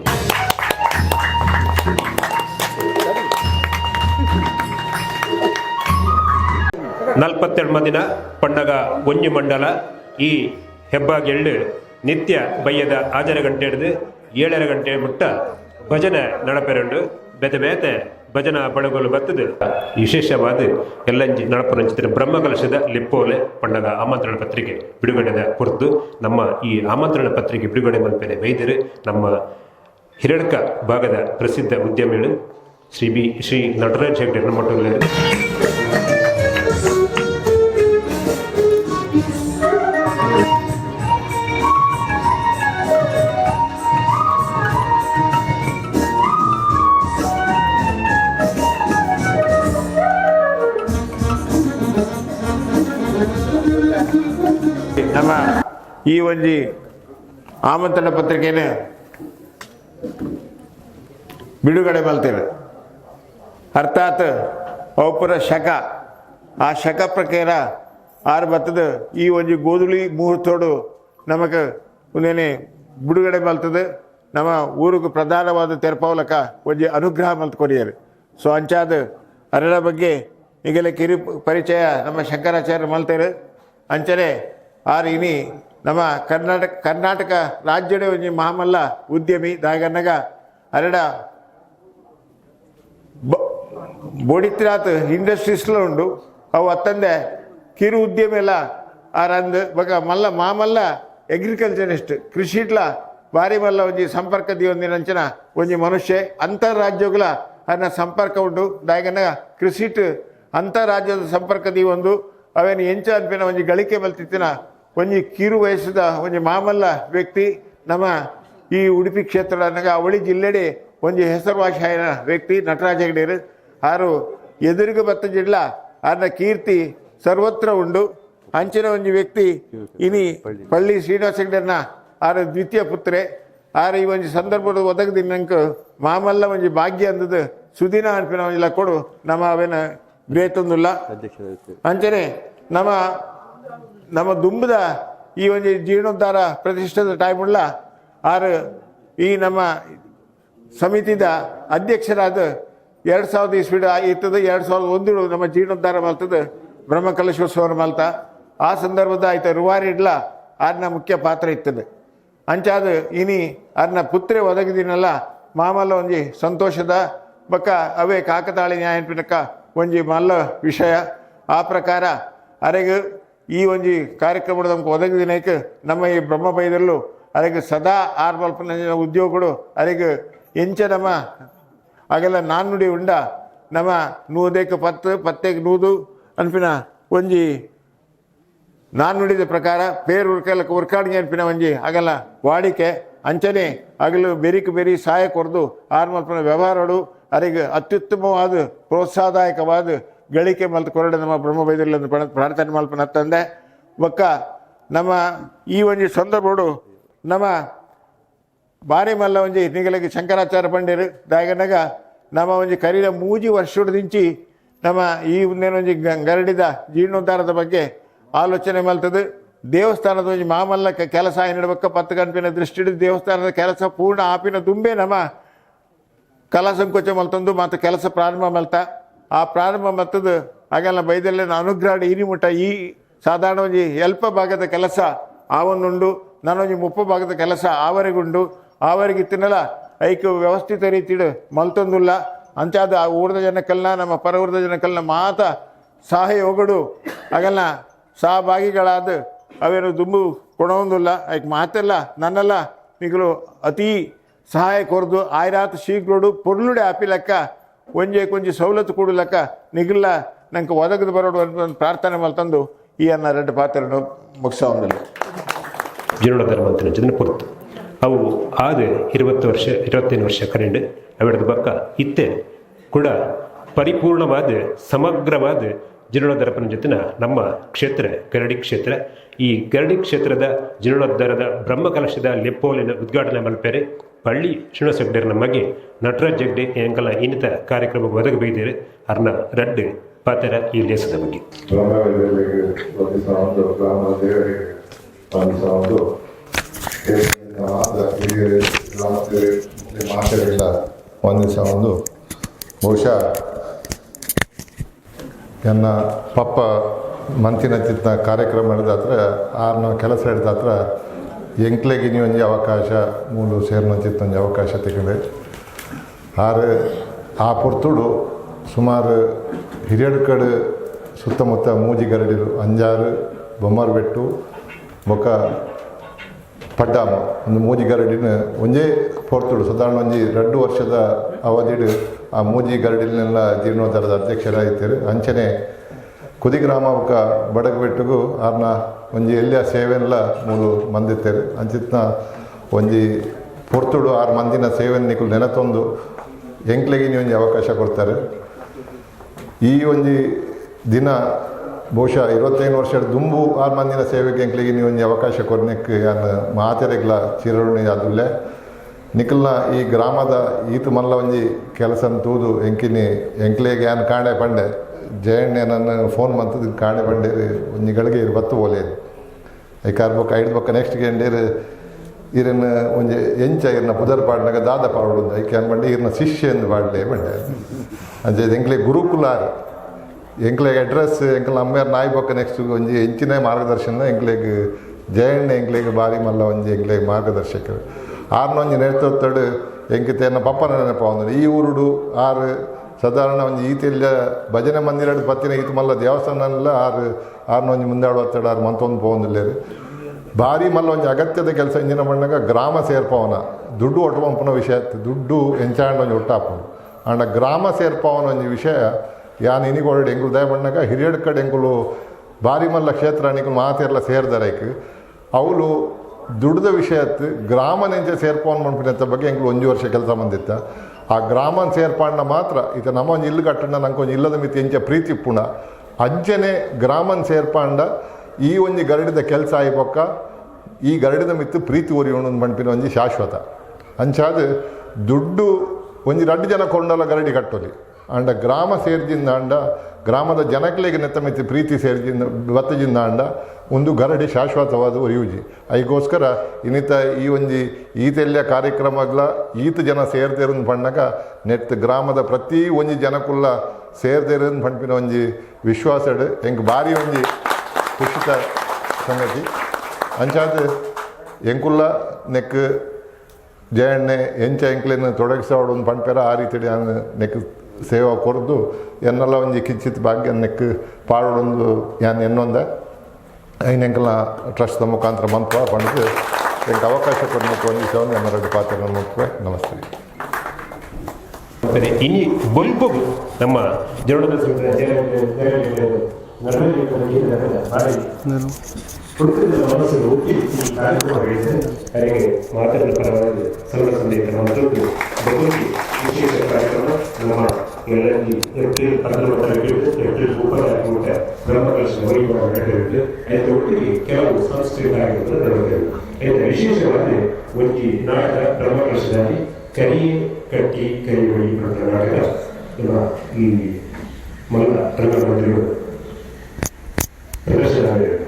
42 ಮಂದಿನ ಪಂಡಗ ಒಂಜಿ ಮಂಡಲ ಈ ಹೆಬ್ಬಾಗೆಳ್ಳು ನಿತ್ಯ ಬಯ್ಯದ 6 ಗಂಟೆ ಹಿಡಿದು 7 ಗಂಟೆ ಮುಟ್ಟ ಭಜನೆ ನಡಪೆರಂಡು ಬೇತೆ ಬೇತೆ ಭಜನಾ ಬಳಗಲು ಬತ್ತದು ವಿಶೇಷವಾದ ಎಲ್ಲಂಜಿ ನಡಪರಂಚಿನ ಬ್ರಹ್ಮಕಲಶದ ಲಿಪ್ಪೋಲೆ ಪಂಡಗ ಆಮಂತ್ರಣ ಪತ್ರಿಕೆ ಬಿಡುಗಡೆದ ಕುರಿತು ನಮ್ಮ ಈ ಆಮಂತ್ರಣ ಪತ್ರಿಕೆ ಬಿಡುಗಡೆ ಮಲ್ಪೆನೆ ವೈದ್ಯರು ನಮ್ಮ ಹಿರಡ್ಕ ಭಾಗದ ಪ್ರಸಿದ್ಧ ಉದ್ಯಮಿಗಳು ಶ್ರೀ ನಟರಾಜ್ ಹೆಗ್ಡೆ ನಮ್ಮೊಟ್ಟುಗಳು ನಮ್ಮ ಈ ಒಂಜಿ ಆಮಂತ್ರಣ ಪತ್ರಿಕೆನ ಬಿಡುಗಡೆ ಮಲ್ತೇವೆ ಅರ್ಥಾತ್ ಅವಪುರ ಶಕ ಆ ಶಕ ಪ್ರಕಾರ ಆರು ಬತ್ತದ ಈ ಒಂಜಿ ಗೋಧುಳಿ ಮುಹೂರ್ತೋಡು ನಮಗೆ ಒಂದೇನೆ ಬಿಡುಗಡೆ ಮಲ್ತದೆ ನಮ್ಮ ಊರಿಗೆ ಪ್ರಧಾನವಾದ ತೆರಪವಲಕ ಒಂಜಿ ಅನುಗ್ರಹ ಮಲ್ತ್ ಕೊರಿಯರು ಸೊ ಅಂಚಾದ ಅರಳ ಬಗ್ಗೆ ಈಗೆಲ್ಲ ಕಿರಿ ಪರಿಚಯ ನಮ್ಮ ಶಂಕರಾಚಾರ್ಯ ಮಲ್ತೇರು ಅಂಚನೆ ಆರು ಇನಿ ನಮ್ಮ ಕರ್ನಾಟಕ ರಾಜ್ಯದ ಒಂಜಿ ಮಹಾಮಲ್ಲ ಉದ್ಯಮಿ ದಾಗನ್ನಗ ಅರಡ ಬೋಡಿತ್ರಾತ್ ಇಂಡಸ್ಟ್ರೀಸ್లో ఉండు ಅವು ಅತ್ತಂದೆ ಕಿರು ಉದ್ಯಮ ಎಲ್ಲ ಆರಂದ್ ಬೊಕ ಮಲ್ಲ ಮಾಮಲ್ಲ ಅಗ್ರಿಕಲ್ಚರಿಸ್ಟ್ ಕೃಷಿಟ್ಲ ಭಾರಿ ಮಲ್ಲ ಒಂಜಿ ಸಂಪರ್ಕ ದಿಯೊಂದಿನಂಚಿನ ಒಂಜಿ ಮನುಷ್ಯ ಅಂತಾರಾಜ್ಯಗಳ ಅನ್ನ ಸಂಪರ್ಕ ಉಂಡು ದಾಯಗನ ಕೃಷಿಟ್ ಅಂತಾರಾಜ್ಯದ ಸಂಪರ್ಕ ದೀವೊಂದು ಅವೇನು ಎಂಚ ಅನ್ಪಿನ ಒಂಜಿ ಗಳಿಕೆ ಮಲ್ತಿತ್ತಿನ ಒಂಜಿ ಕಿರು ವಯಸ್ಸದ ಒಂಜಿ ಮಾಮಲ್ಲ ವ್ಯಕ್ತಿ ನಮ್ಮ ಈ ಉಡುಪಿ ಕ್ಷೇತ್ರದಾಗ ಅವಳಿ ಜಿಲ್ಲೆಡೆ ಒಂಜಿ ಹೆಸರುವಾಸಿಯಾಯಿನ ವ್ಯಕ್ತಿ ನಟರಾಜ ಹೆಗ್ಡೆರ್ ಆರು ಎದುರಿಗೆ ಬತ್ತ ಜಿಡ್ಲ ಆರ್ನ ಕೀರ್ತಿ ಸರ್ವತ್ರ ಉಂಡು ಅಂಚಿನ ಒಂಜಿ ವ್ಯಕ್ತಿ ಇನಿ ಪಳ್ಳಿ ಶ್ರೀನಿವಾಸ ಹೆಗ್ಡೆರ್ನ ಆರು ದ್ವಿತೀಯ ಪುತ್ರೆ ಆರು ಈ ಒಂಜಿ ಸಂದರ್ಭದ ಒದಗದಿನಂಕ ಮಾಮಲ್ಲ ಒಂಜಿ ಭಾಗ್ಯ ಅಂದದ ಸುದಿನ ಅನ್ಪಿನ ಒಂಜಿಲ್ಲ ಕೊಡು ನಮ್ಮ ಅವೇನ ಬೇತೊಂದುಲ್ಲ ಅಂಚನೆ ನಮ್ಮ ದುಂಬದ ಈ ಒಂಜಿ ಜೀರ್ಣೋದ್ಧಾರ ಪ್ರತಿಷ್ಠದ ಟೈಮುಳ್ಳ ಆರು ಈ ನಮ್ಮ ಸಮಿತಿದ ಅಧ್ಯಕ್ಷರಾದ 2000 ಇಸ್ವಿಡ ಇರ್ತದೆ 2001 ನಮ್ಮ ಜೀರ್ಣೋದ್ಧಾರ ಮಲ್ತದ ಬ್ರಹ್ಮಕಲಶೋತ್ಸವ ಮಲ್ತ ಆ ಸಂದರ್ಭದ ಆಯ್ತು ರುವಾರಿ ಇಡ್ಲ ಆರ್ನ ಮುಖ್ಯ ಪಾತ್ರ ಇರ್ತದೆ ಅಂಚಾದ ಇನಿ ಆರ್ನ ಪುತ್ರೆ ಒದಗಿದಿನಲ್ಲ ಮಾಮಲ್ಲ ಒಂಜಿ ಸಂತೋಷದ ಬಕ್ಕ ಅವೇ ಕಾಕತಾಳಿ ನ್ಯಾಯಪಿನಕ ಒಂಜಿ ಮಲ್ಲ ವಿಷಯ ಆ ಪ್ರಕಾರ ಅರೆಗೆ ಈ ಒಂಜಿ ಕಾರ್ಯಕ್ರಮದ ನಮ್ಗೆ ಒದಗಿದಿನಕ ನಮ್ಮ ಈ ಬ್ರಹ್ಮ ಬೈದಲ್ಲೂ ಅದಕ್ಕೆ ಸದಾ ಆರು ಮಲ್ಪನ ಉದ್ಯೋಗಗಳು ಅದಕ್ಕೆ ಎಂಚ ನಮ್ಮ ಆಗೆಲ್ಲ ನಾಣ್ಣುಡಿ ಉಂಡ ನಮ್ಮ ನೂದೇಕ ಪತ್ತೆಗೆ ನೂದು ಅನ್ಪಿನ ಒಂಜಿ ನಾಣ್ಣುಡಿದ ಪ್ರಕಾರ ಪೇರು ಉರ್ಕಲಕ್ಕೆ ಉರ್ಕಾಡಿಗೆ ಅನ್ಪಿನ ಒಂಜಿ ಆಗಲ್ಲ ವಾಡಿಕೆ ಅಂಚನೆ ಆಗಲು ಬೆರಿ ಸಹಾಯ ಕೊರದು ಆರು ಮಲ್ಪನ ವ್ಯವಹಾರಗಳು ಅದಕ್ಕೆ ಅತ್ಯುತ್ತಮವಾದ ಪ್ರೋತ್ಸಾಹದಾಯಕವಾದ ಗಳಿಕೆ ಮಲ್ತು ಕೊರಡೆ ನಮ್ಮ ಬ್ರಹ್ಮ ಬೈದರಲ್ಲಿ ಪ್ರಾರ್ಥನೆ ಮಲ್ಪನ ತಂದೆ ಬೊಕ್ಕ ನಮ್ಮ ಈ ಒಂಜಿ ಸಂದರ್ಭಗಳು ನಮ್ಮ ಬಾರಿ ಮಲ್ಲ ಒಂಜಿ ನಿಗಲಿಗೆ ಶಂಕರಾಚಾರ್ಯ ಪಂಡಿರು ದಾಯಗನಾಗ ನಮ್ಮ ಒಂಜಿ ಕರಿದ ಮೂಜಿ ವರ್ಷದಿಂಚಿ ನಮ್ಮ ಈ ಒಂದೇನೊಂಜಿ ಗರಡಿದ ಜೀರ್ಣೋದ್ಧಾರದ ಬಗ್ಗೆ ಆಲೋಚನೆ ಮಲ್ತದೆ ದೇವಸ್ಥಾನದ ಒಂಜಿ ಮಾಮಲ್ಲ ಕೆಲಸ ಏನಿಡ್ಬೇಕ 10 ಗಂಟೆನ ದೃಷ್ಟಿ ಹಿಡಿದು ದೇವಸ್ಥಾನದ ಕೆಲಸ ಪೂರ್ಣ ಆಪಿನ ದುಂಬೆ ನಮ್ಮ ಕಲಾ ಸಂಕೋಚ ಮಲ್ತಂದು ಮತ್ತು ಕೆಲಸ ಪ್ರಾರಂಭ ಮಲ್ತ ಆ ಪ್ರಾರಂಭ ಮಲ್ತದ ಹಾಗೆಲ್ಲ ಬೈದಲ್ಲಿನ ಅನುಗ್ರಹ ಇರಿ ಮುಟ್ಟ ಈ ಸಾಧಾರಣ ಒಂಜಿ ಎಲ್ಪ ಭಾಗದ ಕೆಲಸ ಆವನ್ನುಂಡು ನಾನೊಂಜಿ 30 ಭಾಗದ ಕೆಲಸ ಆವರೆಗುಂಡು ಆವರೆಗೆ ತಿನ್ನಲ ಐಕ್ಯ ವ್ಯವಸ್ಥಿತ ರೀತಿಡು ಮಲ್ತೊಂದುಲ್ಲ ಅಂಚಾದ ಆ ಊರ್ದ ಜನಕ್ಕಲ್ಲ ನಮ್ಮ ಪರ ಊರ್ದ ಜನಕ್ಕಲ್ಲ ಮಾತ ಸಹಯೋಗಡು ಆಗಲ್ಲ ಸಹಭಾಗಿಗಳಾದ ಅವೇನು ದುಂಬು ಕೊಡೋಂದಿಲ್ಲ ಐಕ್ ಮಾತೆಲ್ಲ ನನ್ನೆಲ್ಲ ನಿಗಲು ಅತಿ ಸಹಾಯ ಕೊರದು ಆಯ್ರಾತ್ ಶೀಘ್ರಡು ಪೊರ್ಲುಡೆ ಆಪಿಲಕ್ಕ ಒಂಜಿ ಸವಲತ್ತು ಕೊಡಲಕ್ಕ ನಿಗಲ್ಲ ನಂಗೆ ಒದಗದು ಬರೋಡು ಅಂತ ಪ್ರಾರ್ಥನೆ ಮಲ್ತಂದು ಈ ಅನ್ನ 2 ಪಾತ್ರನು ಮುಗಿಸೋದಿಲ್ಲ ಜೀರ್ಣೋದ್ಧಾರ ಮಂತ್ರ ಜನ ಪುರ್ತು ಅವು ಆದ 25 ವರ್ಷ ಕರೆಂಡು ಅವೆಡದ ಬಕ್ಕ ಇತ್ತೆ ಕೂಡ ಪರಿಪೂರ್ಣವಾದ ಸಮಗ್ರವಾದ ಜೀರ್ಣೋದ್ಧಾರ ಜೊತೆನ ನಮ್ಮ ಕ್ಷೇತ್ರ ಗರಡಿ ಕ್ಷೇತ್ರ ಈ ಗರಡಿ ಕ್ಷೇತ್ರದ ಜೀರ್ಣೋದ್ಧಾರದ ಬ್ರಹ್ಮಕಲಶದ ಲೆಪ್ಪೋಲಿನ ಉದ್ಘಾಟನೆ ಮಲ್ಪೇರೆ ಪಳ್ಳಿ ಶ್ರೀನಿವಾಸ ಹೆಗ್ಡೆರ್ ನಮಗೆ ನಟರಾಜ್ ಹೆಗ್ಡೆ ಎಂಕಲ ಇನ್ನಿತ ಕಾರ್ಯಕ್ರಮಕ್ಕೆ ಒದಗಬೇಕಿದ್ದಾರೆ ಅರ್ನ 2 ಪಾತ್ರ ಈ ಲೇಸದ ಬಗ್ಗೆ ಒಂದು ದಿವಸ ಒಂದು ಬಹುಶಃ ನನ್ನ ಪಪ್ಪ ಮಂತಿನ ಚಿತ್ತ ಕಾರ್ಯಕ್ರಮ ಹಿಡಿದಾತ್ರ ಆರ್ನ ಕೆಲಸ ಹಿಡಿದಾತ್ರ ಎಂಕ್ಲೆಗೆ ಒಂಜಿ ಅವಕಾಶ ಮೂಲು ಸೇರ್ನ ಚಿತ್ತ ಒಂಜಿ ಅವಕಾಶ ತೆಗೆದೆ ಆರು ಆ ಪುರ್ತುಡು ಸುಮಾರು ಹಿರಿಯಡ್ಕಡು ಸುತ್ತಮುತ್ತ ಮೂಜಿ ಗರಡಿರು 5-6 ಬೊಮ್ಮರ್ಬೆಟ್ಟು ಬೊಕ ಪಡ್ಡಾಮ ಒಂದು ಮೂಜಿ ಗರಡಿನ ಒಂಜೇ ಪೊರ್ತುಡು ಸಾಧಾರಣ ಒಂಜಿ 2 ವರ್ಷದ ಅವಧಿಡು ಆ ಮೂಜಿ ಗರಡಿನೆಲ್ಲ ಜೀರ್ಣೋದ್ಧಾರದ ಅಧ್ಯಕ್ಷರಾಗಿದ್ದಾರೆ ಅಂಚನೆ ಕುದಿಗ್ರಾಮ ಬೊಕ ಬಡಗಬೆಟ್ಟುಗು ಆರ್ನ ಒಂಜಿ ಎಲ್ಲಿಯ ಸೇವೆಲ್ಲ ಮೂಲು ಮಂದಿತ್ತೇರು ಅಂಚಿತ್ನ ಒಂಜಿ ಪೊರ್ತುಡು 6 ಮಂದಿನ ಸೇವೆನ ನಿಕುಲು ನೆನತೊಂದು ಎಂಕ್ಲೆಗೆ ಒಂಜಿ ಅವಕಾಶ ಕೊಡ್ತಾರೆ ಈ ಒಂಜಿ ದಿನ ಬಹುಶಃ 25 ವರ್ಷದ ದುಂಬು 6 ಮಂದಿನ ಸೇವೆಗೆ ಎಂಕ್ಲೆಗೆ ಒಂಜಿ ಅವಕಾಶ ಕೊರ್ನೆಕ್ಕೆ ಯಾನು ಮಾತೆರೆಗ್ಲ ಚಿರಋಣಿ ಆದುಲ್ಲೆ ನಿಖಲ್ನ ಈ ಗ್ರಾಮದ ಈತು ಮಲ್ಲ ಒಂಜಿ ಕೆಲಸನ ತೂದು ಎಂಕ್ಲೆಗೆ ಯಾನು ಕಾಣೆ ಪಂಡೆ ಜಯಣ್ಣ ನನ್ನ ಫೋನ್ ಮಂತದ ಕಾಣೆ ಪಂಡೇರು ಒಂಜಿ ಗಳಿಗೆ ಇರು ಬತ್ತು ಬೋಲೇರು ಐಕಾರ್ ಬೊಕ್ಕ ಐದು ಬೊಕ್ಕ ನೆಕ್ಸ್ಟ್ ಗಂಡೇರು ಇರನ್ನ ಒಂಜಿ ಎಂಚ ಇರ್ನ ಪುದರ್ ಪಾಡ್ನಾಗ ದಾದ ಪಾಡು ಐಕೆ ಅನ್ಬಂಡೆ ಇರ್ನ ಶಿಷ್ಯ ಎಂದು ಪಾಡ್ಲೇ ಬಂಡೆ ಅಂಚೆ ಎಂಕ್ಲೆ ಗುರುಕುಲಾರ್ ಎಂಕ್ಲೆಗೆ ಅಡ್ರೆಸ್ ಎಂಕ್ಲ ಅಮ್ಮೇರ್ ನಾಯಿ ಬೊಕ್ಕ ನೆಕ್ಸ್ಟ್ ಒಂಜಿ ಹೆಂಚಿನ ಮಾರ್ಗದರ್ಶನ ಎಂಕ್ಲೆಗೆ ಜಯಣ್ಣ ಎಂಕ್ಲೆಗೆ ಬಾರಿ ಮಲ್ಲ ಒಂಜಿ ಎಂಕ್ಲೆಗೆ ಮಾರ್ಗದರ್ಶಕರು ಆರ್ನ ಒಂಜಿ ನೇತೃತ್ವಡು ಎಂಕಿತೇನ ಪಪ್ಪನ ನೆನಪ ಈ ಊರುಡು 6 ಸಾಧಾರಣ ಒಂದು ಈತಿಲ್ಲ ಭಜನೆ ಮಂದಿರ ಪತ್ತಿನ ಈತ ಮಲ್ಲ ದೇವಸ್ಥಾನ ಎಲ್ಲ ಆರು ಒಂಜಿ ಮುಂದಾಡು ಒತ್ತಡ ಆರು ಮಂತೊಂದು ಪೋಂದಿಲ್ಲೇರು ಭಾರಿ ಮಲ್ಲ ಒಂಜಿ ಅಗತ್ಯದ ಕೆಲಸ ಇಂಜಿನ ಮಣ್ಣಾಗ ಗ್ರಾಮ ಸೇರ್ಪವನ ದುಡ್ಡು ಒಟ್ಟುವಂಪನ ವಿಷಯ ದುಡ್ಡು ಎಂಚಾಂಡ್ ಒಂಜಿ ಒಟ್ಟಾಪನು ಅಂಡ ಗ್ರಾಮ ಸೇರ್ಪವನ ಒಂಜಿ ವಿಷಯ ಯಾನ್ ಇನಿಗೊರಡು ಎಂಗುಲು ದಯ ಮಣ್ಣಾಗ ಹಿರಿಯಡ್ ಕಡೆ ಎಂಗುಲು ಭಾರಿ ಮಲ್ಲ ಕ್ಷೇತ್ರ ಅಣಿಗಳು ಮಾತೆಲ್ಲ ಸೇರ್ದಾರೈಕ್ ಅವಳು ದುಡ್ದ ವಿಷಯತ್ತು ಗ್ರಾಮ ನೆಂಚೆ ಸೇರ್ಪವನ್ ಮನ್ಪಿನಂತ ಬಗ್ಗೆ ಎಂಗುಲು 1 ವರ್ಷ ಕೆಲಸ ಬಂದಿತ್ತ ಆ ಗ್ರಾಮನ್ ಸೇರ್ಪಾಂಡ ಮಾತ್ರ ಈತ ನಮ್ಮ ಒಂದು ಇಲ್ಲು ಕಟ್ಟಂಡ ನಂಗೆ ಒಂದು ಇಲ್ಲದ ಮಿತಿ ಎಂಚ ಪ್ರೀತಿ ಪುಣ ಅಂಚನೆ ಗ್ರಾಮನ್ ಸೇರ್ಪಾಂಡ ಈ ಒಂಜಿ ಗರಡಿದ ಕೆಲಸ ಆಯ್ಪಕ್ಕ ಈ ಗರಡಿದ ಮಿತ್ತು ಪ್ರೀತಿ ಒರಿಯೋಣ ಮನ್ಪಿನ ಒಂಜಿ ಶಾಶ್ವತ ಅಂಚಾದ ದುಡ್ಡು ಒಂಜಿ 2 ಜನ ಕೊಂಡಲ ಗರಡಿ ಕಟ್ಟೋಲಿ ಅಂಡ ಗ್ರಾಮ ಸೇರ್ಜಿಂದ ಅಂಡ ಗ್ರಾಮದ ಜನಕ್ಲೆಗೆ ನೆತ್ತ ಮಿತಿ ಪ್ರೀತಿ ಸೇರ್ಜಿಂದ ಬತ್ತಜಿಂದ ಅಂಡ ಒಂದು ಗರಡಿ ಶಾಶ್ವತವಾದ ಒರಿಯುಜಿ ಅದಕ್ಕೋಸ್ಕರ ಇನ್ನಿತ ಈ ಒಂಜಿ ಈತೆಲ್ಲ ಕಾರ್ಯಕ್ರಮಗಳ ಈತ ಜನ ಸೇರ್ದೇರನ್ ಪಣ್ಣಗ ನೆಟ್ ಗ್ರಾಮದ ಪ್ರತಿ ಒಂಜಿ ಜನಕ್ಕುಲ್ಲ ಸೇರ್ದೇರನ್ ಪಂಪಿನ ಒಂಜಿ ವಿಶ್ವಾಸಡ್ ಎಂಕ್ ಭಾರಿ ಒಂಜಿ ಖುಷಿತ ಸಂಗತಿ ಅಂಚಾದ ಎಂಕುಲ್ಲ ನೆಕ್ ಜಯಣ್ಣೆ ಎಂಚ ಎಂಕ್ಲೆನ ತೊಡಗಿಸೋಡು ಒಂದು ಪಂಪೆರ ಆ ರೀತಿ ನೆಕ್ ಸೇವಾ ಕೊರದು ಎನ್ನೆಲ್ಲ ಒಂಜಿ ಕಿಂಚಿತ್ ಭಾಗ್ಯ ನೆಕ್ ಪಾಡೊಂದು ಯಾನ್ ಎನ್ನೊಂದ ಐನೆಂಕಲ ಟ್ರಸ್ಟ್ದ ಮುಖಾಂತರ ಮಂತ್ರ ಪಂಡಿತು ಎಂಕ್ ಅವಕಾಶ ಕೊಡಬೇಕು ಒಂದು ಎನ್ನರಡು ಪಾತ್ರ ಮುಖ್ಯ ನಮಸ್ತೆ ಇನಿ ಬೊಲ್ಪಗು ನಮ್ಮ ಜೋಡದ ಮನಸ್ಸು ಒಪ್ಪಿ ಈ ಕಾರ್ಯಕ್ರಮ ಹೇಳಿದೆ ಅವರಿಗೆ ಮಾತಾಡಲು ಪರವಾಗಿ ಸರ್ವ ಸಂದೇಶ ಮತ್ತು ವಿಶೇಷ ಕಾರ್ಯಕ್ರಮ ನಮ್ಮ ಏಪ್ರಿಲ್ 19 ಏಪ್ರಿಲ್ ಉಪಕಾರ್ಯಕ್ರಮಕ್ಕೆ ಬ್ರಹ್ಮಕಲಶ ವೈಭವ ನಡೆದಿರುತ್ತೆ ಅದರ ಒಟ್ಟಿಗೆ ಕೆಲವು ಸಾಂಸ್ಕೃತಿಕ ಕಾರ್ಯಕ್ರಮ ನಡೆದಿದೆ ಇದರ ವಿಶೇಷವಾಗಿ ಒಂದು ನಾಟಕ ಬ್ರಹ್ಮಕಲಶದಲ್ಲಿ ಕರಿಯೇ ಕಟ್ಟಿ ಕರಿಯೊಳಿ ಅಂತ ನಾಟಕ ನಮ್ಮ ಈ ಮಲ್ಲ ರಂಗಮಂದಿರಗಳು ಪ್ರದರ್ಶನ ಆಗಿರುತ್ತೆ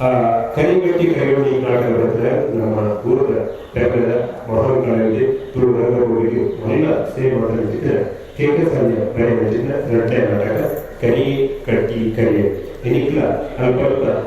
ಆ ಕರಿಗಟ್ಟಿ ಕರಿಯೊಳಿ ನಾಟಕ ಬರೆದ್ರೆ ನಮ್ಮ ಊರದ ತೆಪ್ಪದ ಮಹಾನ್ ಕಲಾವಿದೆ ತುಳು ರಂಗಭೂಮಿಗೆ ಎಲ್ಲ ಸೇವೆ ಮಾಡಲಿದ್ದ ಕೇಕಸಾಲಿಯ ಪ್ರಯಾಣದಿಂದ ರಟ್ಟೆ ನಾಟಕ ಕರಿಯೇ ಕಟ್ಟಿ ಕರಿಯೆ ಇನ್ನಿಕ್ಲ ಅಲ್ಪ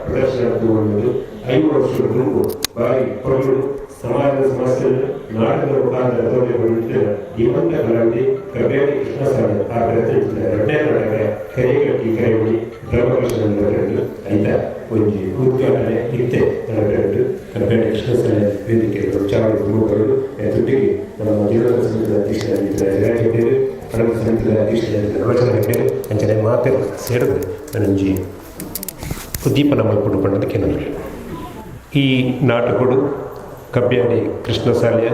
ಪ್ರದರ್ಶನ ತಗೊಂಡು 5 ವರ್ಷದ ಗುಂಪು ಬಾರಿ ಕೊರಗಳು ಸಮಾಜದ ಸಮಸ್ಯೆಯನ್ನು ನಾಟಕದ ಮುಖಾಂತರ ತೋರಿಸಿಕೊಂಡಿದ್ದ ಜೀವಂತ ಕಲಾವಿದೆ ಕಬ್ಬೇಡಿ ಕೃಷ್ಣಸ್ವಾಮಿ ಆ ಪ್ರಯತ್ನಿಸಿದ ರಟ್ಟೆ ನಾಟಕ ಕರಿಗಟ್ಟಿ ಕರಿಯೊಳಿ ಬ್ರಹ್ಮಕಲಶದಲ್ಲಿ ಬರೆದು ಆಯ್ತಾ ಒಂದು ಉದ್ಘಾಟನೆ ಇತ್ತೆ ನಡೆದು ಕಬ್ಬೇಡಿ ಕೃಷ್ಣಸ್ವಾಮಿ ವೇದಿಕೆಗಳು ಚಾವಡಿ ಗುರುಗಳು ದುಡ್ಡಿಗೆ ನಮ್ಮ ಜೀವನ ಸಮಿತಿಯ ಅಧ್ಯಕ್ಷರಾಗಿದ್ದ ಜಗತ್ತಿದ್ದೇವೆ ಕಡಲ ಸಮಿತಿಯ ಅಧ್ಯಕ್ಷರಾಗಿದ್ದ ನವಚಂದ್ರಕ್ಕೆ ಅಂಚನೆ ಮಾತೆ ಸೇರಿದು ನನಂಜಿ ಉದ್ದೀಪನ ಮಲ್ಕೊಂಡು ಪಣ್ಣದಕ್ಕೆ ನನಗೆ ಈ ನಾಟಕಗಳು ಕಬ್ಬ್ಯಾಡಿ ಕೃಷ್ಣಸಾಲಿಯ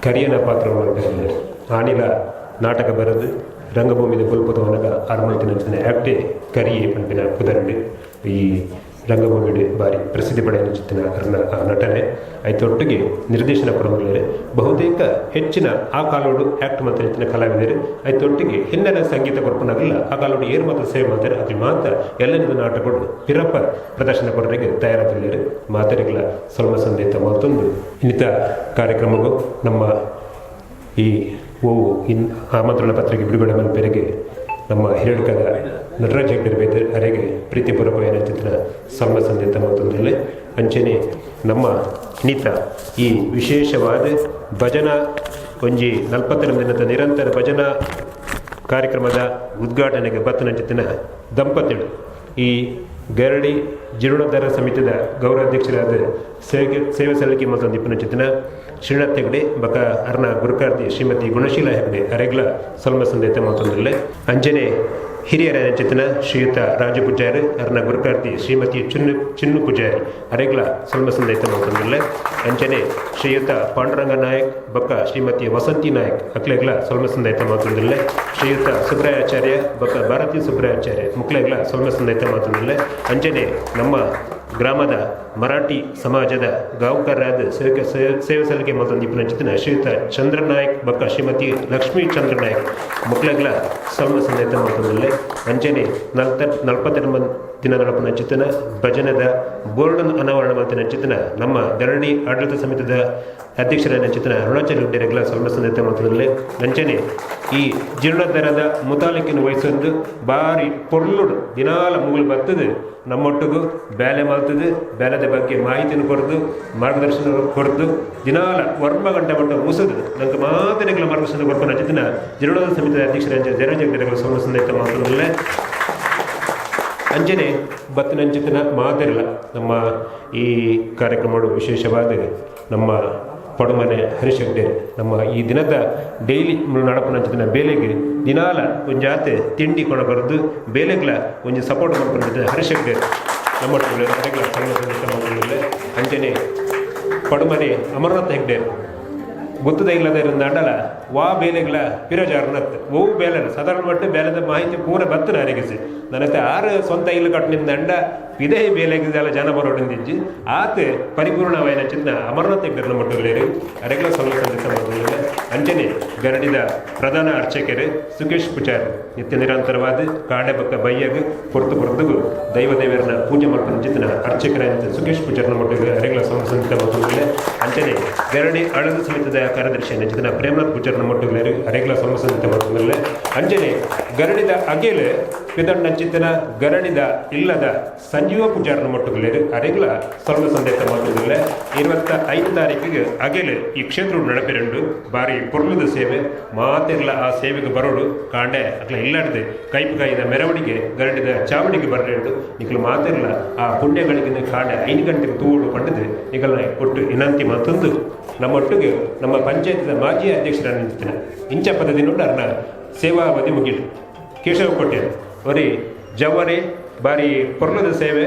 ಕರಿಯನ ಪಾತ್ರವನ್ನು ಮಾಡಿದ್ದಾರೆ ಆನಿಲ ನಾಟಕ ಬರೆದು ರಂಗಭೂಮಿದ ಬಲ್ಪದವನಾಗ ಆರ್ಮಲ್ತಿನ ಆಕ್ಟೆ ಕರಿಯೇ ಪಂಪಿನ ಕುದರಡಿ ಈ ರಂಗಭೂಮಿ ಭಾರಿ ಪ್ರಸಿದ್ಧಿ ಪಡೆಯುವ ಚಿತ್ತಿನ ನಟನೆ ಆಯ್ತೊಟ್ಟಿಗೆ ನಿರ್ದೇಶನ ಕೊಡಬಲ್ಲರು ಬಹುತೇಕ ಹೆಚ್ಚಿನ ಆ ಕಾಲೋಡು ಆ್ಯಕ್ಟ್ ಮತ್ತು ಹೆಚ್ಚಿನ ಕಲಾವಿದರು ಆಯ್ತೊಟ್ಟಿಗೆ ಹಿನ್ನೆಲೆ ಸಂಗೀತ ಕೊರಪನಾಗಲ್ಲ ಆ ಕಾಲೋಡು ಏರು ಮಾತ್ರ ಸೇವೆ ಮಾಡ್ತಾರೆ ಅದು ಮಾತ್ರ ಎಲ್ಲರಿಗೂ ನಾಟಕಗಳು ಪಿರಪ್ಪ ಪ್ರದರ್ಶನ ಕೊಡಲಿಕ್ಕೆ ತಯಾರಾಗಲಿದ್ದಾರೆ ಮಾತರಿಗಳ ಸ್ವಲ್ಪ ಸಂದೇಶ ಮತ್ತೊಂದು ಇನ್ನಿತ ಕಾರ್ಯಕ್ರಮಗಳು ನಮ್ಮ ಈ ಆಮಂತ್ರಣ ಪತ್ರಿಕೆ ಬಿಡುಗಡೆ ಮಲ್ಪೆರೆಗೆ ನಮ್ಮ ಹಿರೇಡ್ಕದ ನಟರಾಜ್ ಹೆಗ್ಡೆ ಅರೆಗೆ ಪ್ರೀತಿಪೂರ್ವಕ ಏನಾಯ್ತಿದ್ರ ಸಮ ಸಂದೇಶ ಮತ್ತೊಂದರಲ್ಲಿ ಅಂಚನೆ ನಮ್ಮ ಇನ್ನಿತ ಈ ವಿಶೇಷವಾದ ಭಜನಾ ಒಂಜಿ 40 ದಿನದ ನಿರಂತರ ಭಜನಾ ಕಾರ್ಯಕ್ರಮದ ಉದ್ಘಾಟನೆಗೆ ಬತ್ತನಂಚಿತ್ತಿನ ದಂಪತಿಗಳು ಈ ಗರಡಿ ಜೀರ್ಣೋದ್ಧಾರ ಸಮಿತಿಯ ಗೌರವಾಧ್ಯಕ್ಷರಾದ ಸೇವೆ ಸಲ್ಲಿಕೆ ಮತ್ತೊಂದು ಇಪ್ಪನಂಚಿತ್ತಿನ ಶ್ರೀನಾಥ್ ಹೆಗ್ಡೆ ಬಕ ಅರ್ನ ಗುರುಕಾರ್ತಿ ಶ್ರೀಮತಿ ಗುಣಶೀಲ ಹೆಗ್ಡೆ ಅರೆಗ್ಲ ಸಲ್ಮ ಸಂದೇತ ಮತ್ತೊಂದರಲ್ಲೇ ಅಂಜನೆ ಹಿರಿಯರ ಚಿತ್ತನ ಶ್ರೀಯುತ ರಾಜು ಪೂಜಾರಿ ಅರ್ನ ಗುರುಕಾರ್ತಿ ಶ್ರೀಮತಿ ಚಿನ್ನು ಪೂಜಾರಿ ಅರೆಗ್ಲ ಸಲ್ಮ ಸಂದೇತ ಮತ್ತೊಂದರಲ್ಲೇ ಅಂಜನೆ ಶ್ರೀಯುತ ಪಾಂಡುರಂಗ ನಾಯಕ್ ಬಕ ಶ್ರೀಮತಿ ವಸಂತಿ ನಾಯಕ್ ಅಕ್ಲೆಗ್ಲ ಸಲ್ಮ ಸಂದೇತ ಮತ್ತೊಂದರಲ್ಲೇ ಶ್ರೀಯುತ ಸುಬ್ರಾಯಾಚಾರ್ಯ ಬಕ ಭಾರತೀಯ ಸುಬ್ರಾಯಾಚಾರ್ಯ ಮುಕ್ಲೆಗ್ಲ ಸಲ್ಮ ಸಂದೇತ ಮತ್ತೊಂದರಲ್ಲೇ ಅಂಜನೆ ನಮ್ಮ ಗ್ರಾಮದ ಮರಾಠಿ ಸಮಾಜದ ಗಾಂವ್ಕರಾದ ಸೇವೆ ಸಲ್ಲಿಕೆ ಮತ್ತೊಂದು ಇಪ್ಪನ ಶ್ರೀಯುತ ಚಂದ್ರನಾಯಕ್ ಬಕ್ಕ ಶ್ರೀಮತಿ ಲಕ್ಷ್ಮೀ ಚಂದ್ರನಾಯಕ್ ಮುಕ್ಲೆಗ್ಲ ಸಲ್ಮ ಸಂದೇತ ಮತ್ತೊಂದರಲ್ಲೇ ಅಂಜನೆ 40 ದಿನ ನಡಪನ ಚಿತ್ತನ ಭಜನದ ಬೋರ್ಡನ್ನು ಅನಾವರಣ ಮಾಡ್ತಿನ ಚಿತ್ತನ ನಮ್ಮ ಧರಣಿ ಆಡಳಿತ ಸಮಿತಿದ ಅಧ್ಯಕ್ಷರಾದ ಚಿತ್ತನ ಅರುಣಾಚಲ ರೆಗ್ಯುಲರ್ ಸ್ವಲ್ಪ ಸಂದೇಶ ಮಾತ್ರದಲ್ಲೇ ನಂಚನೆ ಈ ಜೀರ್ಣೋದ್ಧಾರದ ಮುತಾಲಿಕೆಯನ್ನು ವಹಿಸೊಂದು ಬಾರಿ ಪೊರ್ಲುಡು ದಿನಾಲ ಮುಗುಳು ಬರ್ತದೆ ನಮ್ಮೊಟ್ಟಿಗೂ ಬೇಲೆ ಮಾಡ್ತದೆ ಬೇಲೆದ ಬಗ್ಗೆ ಮಾಹಿತಿಯನ್ನು ಕೊಡ್ದು ಮಾರ್ಗದರ್ಶನ ಕೊಡ್ದು ದಿನಾಲ ವರ್ಮ ಗಂಟೆ ಮಟ್ಟ ಮುಗಿಸೋದು ನಂಗೆ ಮಾತಿನಗಳ ಮಾರ್ಗದರ್ಶನ ಕೊಡ್ಕೊಂಡು ಚಿತ್ತನ ಜೀರ್ಣೋದ್ಧಾರ ಸಮಿತಿಯ ಅಧ್ಯಕ್ಷರಾದ ರೆಗ್ಯುಲರ್ ಸ್ವಲ್ಪ ಸಂದೇಶ ಮಾತ್ರದಲ್ಲೇ ಅಂಜನೆ ಬತ್ತಿನ ಚಿತ್ತನ ಮಾತಿರಲ್ಲ ನಮ್ಮ ಈ ಕಾರ್ಯಕ್ರಮ ವಿಶೇಷವಾದ ನಮ್ಮ ಪಡುಮನೆ ಹರೀಶ್ ಹೆಗ್ಡೆ ನಮ್ಮ ಈ ದಿನದ ಡೈಲಿ ನಡಪನ ಚಿತ್ತನ ಬೇಲೆಗೆ ದಿನಾಲ ಒಂದು ಜಾತೆ ತಿಂಡಿ ಕೊಡ ಬರೆದು ಬೇಲೆಗಳ ಒಂದು ಸಪೋರ್ಟ್ ಮಾಡ್ಕೊಂಡಿದ್ದ ಹರೀಶ್ ಹೆಗ್ಡೆ ನಮ್ಮ ಅಂಜನೆ ಪಡುಮನೆ ಅಮರನಾಥ್ ಹೆಗ್ಡೆ ಗೊತ್ತದ ಇಲ್ಲದ ಅಂಡಲ ವಾ ಬೇಲೆಗಳ ಪಿರಜಾರ್ನತ್ ಓ ಬೇಲೆ ಸಾಧಾರಣ ಮಟ್ಟ ಬೇಲೆದ ಮಾಹಿತಿ ಪೂರ ಬತ್ತನ ಅರಗಿಸಿ ನನಗೆ ಆರು ಸ್ವಂತ ಇಲ್ಲ ಕಟ್ಟಿನಿಂದ ಅಂಡ ಇದೇ ಬೇಲೆಗಿದೆಲ್ಲ ಜನ ಬರೋಡಿಂದಿಜ್ಜಿ ಆತ ಪರಿಪೂರ್ಣವಾದ ಚಿನ್ನ ಅಮರನಾಥ್ ಹೆಗ್ಡರ್ನ ಮಟ್ಟಲೇರಿ ಅರೆಗಳ ಸಂದೇಶ ಅಂಚನೆ ಗರಡಿದ ಪ್ರಧಾನ ಅರ್ಚಕರು ಸುಖೇಶ್ ಪೂಜಾರ್ ನಿತ್ಯ ನಿರಂತರವಾದ ಕಾಡೆ ಬಕ್ಕ ಬಯ್ಯಗ ಪೊರ್ತು ದೈವದೇವರನ್ನ ಪೂಜೆ ಮಾಡ್ಕೊಂಡು ಚಿತ್ತನ ಅರ್ಚಕರಾದ ಸುಖೇಶ್ ಪೂಜಾರ್ನ ಮಟ್ಟಿಗೆ ಅರೆಗಳ ಸಂದೇಶ ಮಟ್ಟಲೇ ಅಂಚನೆ ಗರಡಿ ಆಡಳಿತ ಸಮಿತಿಯ ಕಾರ್ಯದರ್ಶಿ ಚಿತ್ತನ ಪ್ರೇಮನಾಥ್ ಪೂಜಾರ್ನ ಮಟ್ಟಲೇರಿ ಅರೆಗಳ ಸಂದೇಶ ಮಟ್ಟಲೇ ಅಂಚನೆ ಗರಡಿದ ಅಗೆಲೆ ಪಿದಂಡ ಚಿತ್ತನ ಗರಡಿದ ಇಲ್ಲದ ಸಂಜೀವ ಪೂಜಾರನ ಮಟ್ಟುಗಳೇರು ಅರೆಗಳ ಸ್ವಲ್ಪ ಸಂದೇಶ ಮಾತುಗಳೇ 25 ತಾರೀಕಿಗೆ ಅಗೆಲೆ ಈ ಕ್ಷೇತ್ರ ನಡಪೆರಂಡು ಬಾರಿ ಪೊರ್ಲದ ಸೇವೆ ಮಾತಿರ್ಲ ಆ ಸೇವೆಗೆ ಬರೋಡು ಕಾಂಡೆ ಅಕ್ಲ ಇಲ್ಲಾಡದೆ ಕೈಪಕಾಯಿದ ಮೆರವಣಿಗೆ ಗರಡಿದ ಚಾವಣಿಗೆ ಬರಲೇಂಡು ನಿಖಲು ಮಾತಿರ್ಲ ಆ ಪುಣ್ಯಗಳಿಗೆ ಕಾಂಡೆ 5 ಗಂಟೆಗೆ ತೂಡು ಪಂಡದು ನಿಖಲ್ನ ಒಟ್ಟು ವಿನಂತಿ ಮತ್ತೊಂದು ನಮ್ಮೊಟ್ಟಿಗೆ ನಮ್ಮ ಪಂಚಾಯತ್ನ ಮಾಜಿ ಅಧ್ಯಕ್ಷರ ನಿಂತಿನ ಇಂಚ ಪದದಿಂದ ಅರ್ನ ಸೇವಾ ಅವಧಿ ಮುಗಿಲು ಕೇಶವ ಕೋಟೆ ಅವರಿ ಜವರಿ ಬಾರಿ ಪೊರ್ಲದ ಸೇವೆ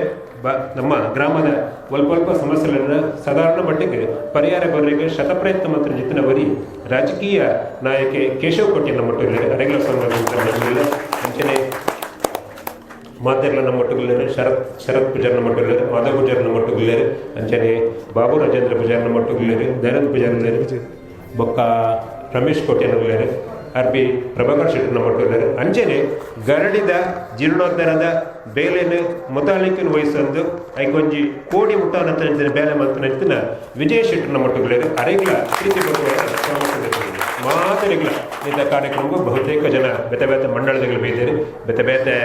ನಮ್ಮ ಗ್ರಾಮದ ಸ್ವಲ್ಪ ಸಮಸ್ಯೆಗಳನ್ನು ಸಾಧಾರಣ ಮಟ್ಟಿಗೆ ಪರಿಹಾರ ಬರಲಿಕ್ಕೆ ಶತಪ್ರಯತ್ನ ಮಾತ್ರ ಜಿತ್ತಿನವರಿ ರಾಜಕೀಯ ನಾಯಕಿ ಕೇಶವ ಕೋಟೆ ನಮ್ಮ ಮಟ್ಟಿಗೆ ರೆಗ್ಯುಲರ್ ಸಂಬಂಧ ಅಂಚನೆ ಮಾತೆರ್ಲ ನಮ್ಮ ಮಟ್ಟುಗಳೇರು ಶರತ್ ಪೂಜಾರ್ನ ಮಟ್ಟುಗಳೇರು ಮಾಧವ್ ಪೂಜಾರ್ನ ಮಟ್ಟುಗಳೇರು ಅಂಚನೆ ಬಾಬು ರಾಜೇಂದ್ರ ಪೂಜಾರ್ನ ಮಟ್ಟುಗಳೇರು ದಯಾನಂದ್ ಪೂಜಾರ್ಲೇರು ಬೊಕ್ಕ ರಮೇಶ್ ಕೋಟೆನಗಳೇರು ಅರ್ಬಿ ಪ್ರಭಾಕರ್ ಶೆಟ್ಟರ್ನ ಮಟ್ಟುಗಳೇರು ಅಂಚನೆ ಗರಡಿದ ಜೀರ್ಣೋದ್ಧಾರದ ಬೇಲೆನ ಮೊತಾಲಿಕೆಯನ್ನು ವಹಿಸೊಂದು ಐಕೊಂಜಿ ಕೋಡಿ ಮುಟ್ಟಾನಂತ ಬೇಲೆ ಮಂತನ ವಿಜಯ ಶೆಟ್ಟರ್ನ ಮಟ್ಟುಗಳೇರು ಅರೆಗಳ ಪ್ರೀತಿ ಮಾತರಿಗಳ ಇಂಥ ಕಾರ್ಯಕ್ರಮಕ್ಕೂ ಬಹುತೇಕ ಜನ ಬೇತೆ ಬೇತೆ ಮಂಡಳಗಳು ಬೈದೇರು ಬೇತೆ ಬೇತೆ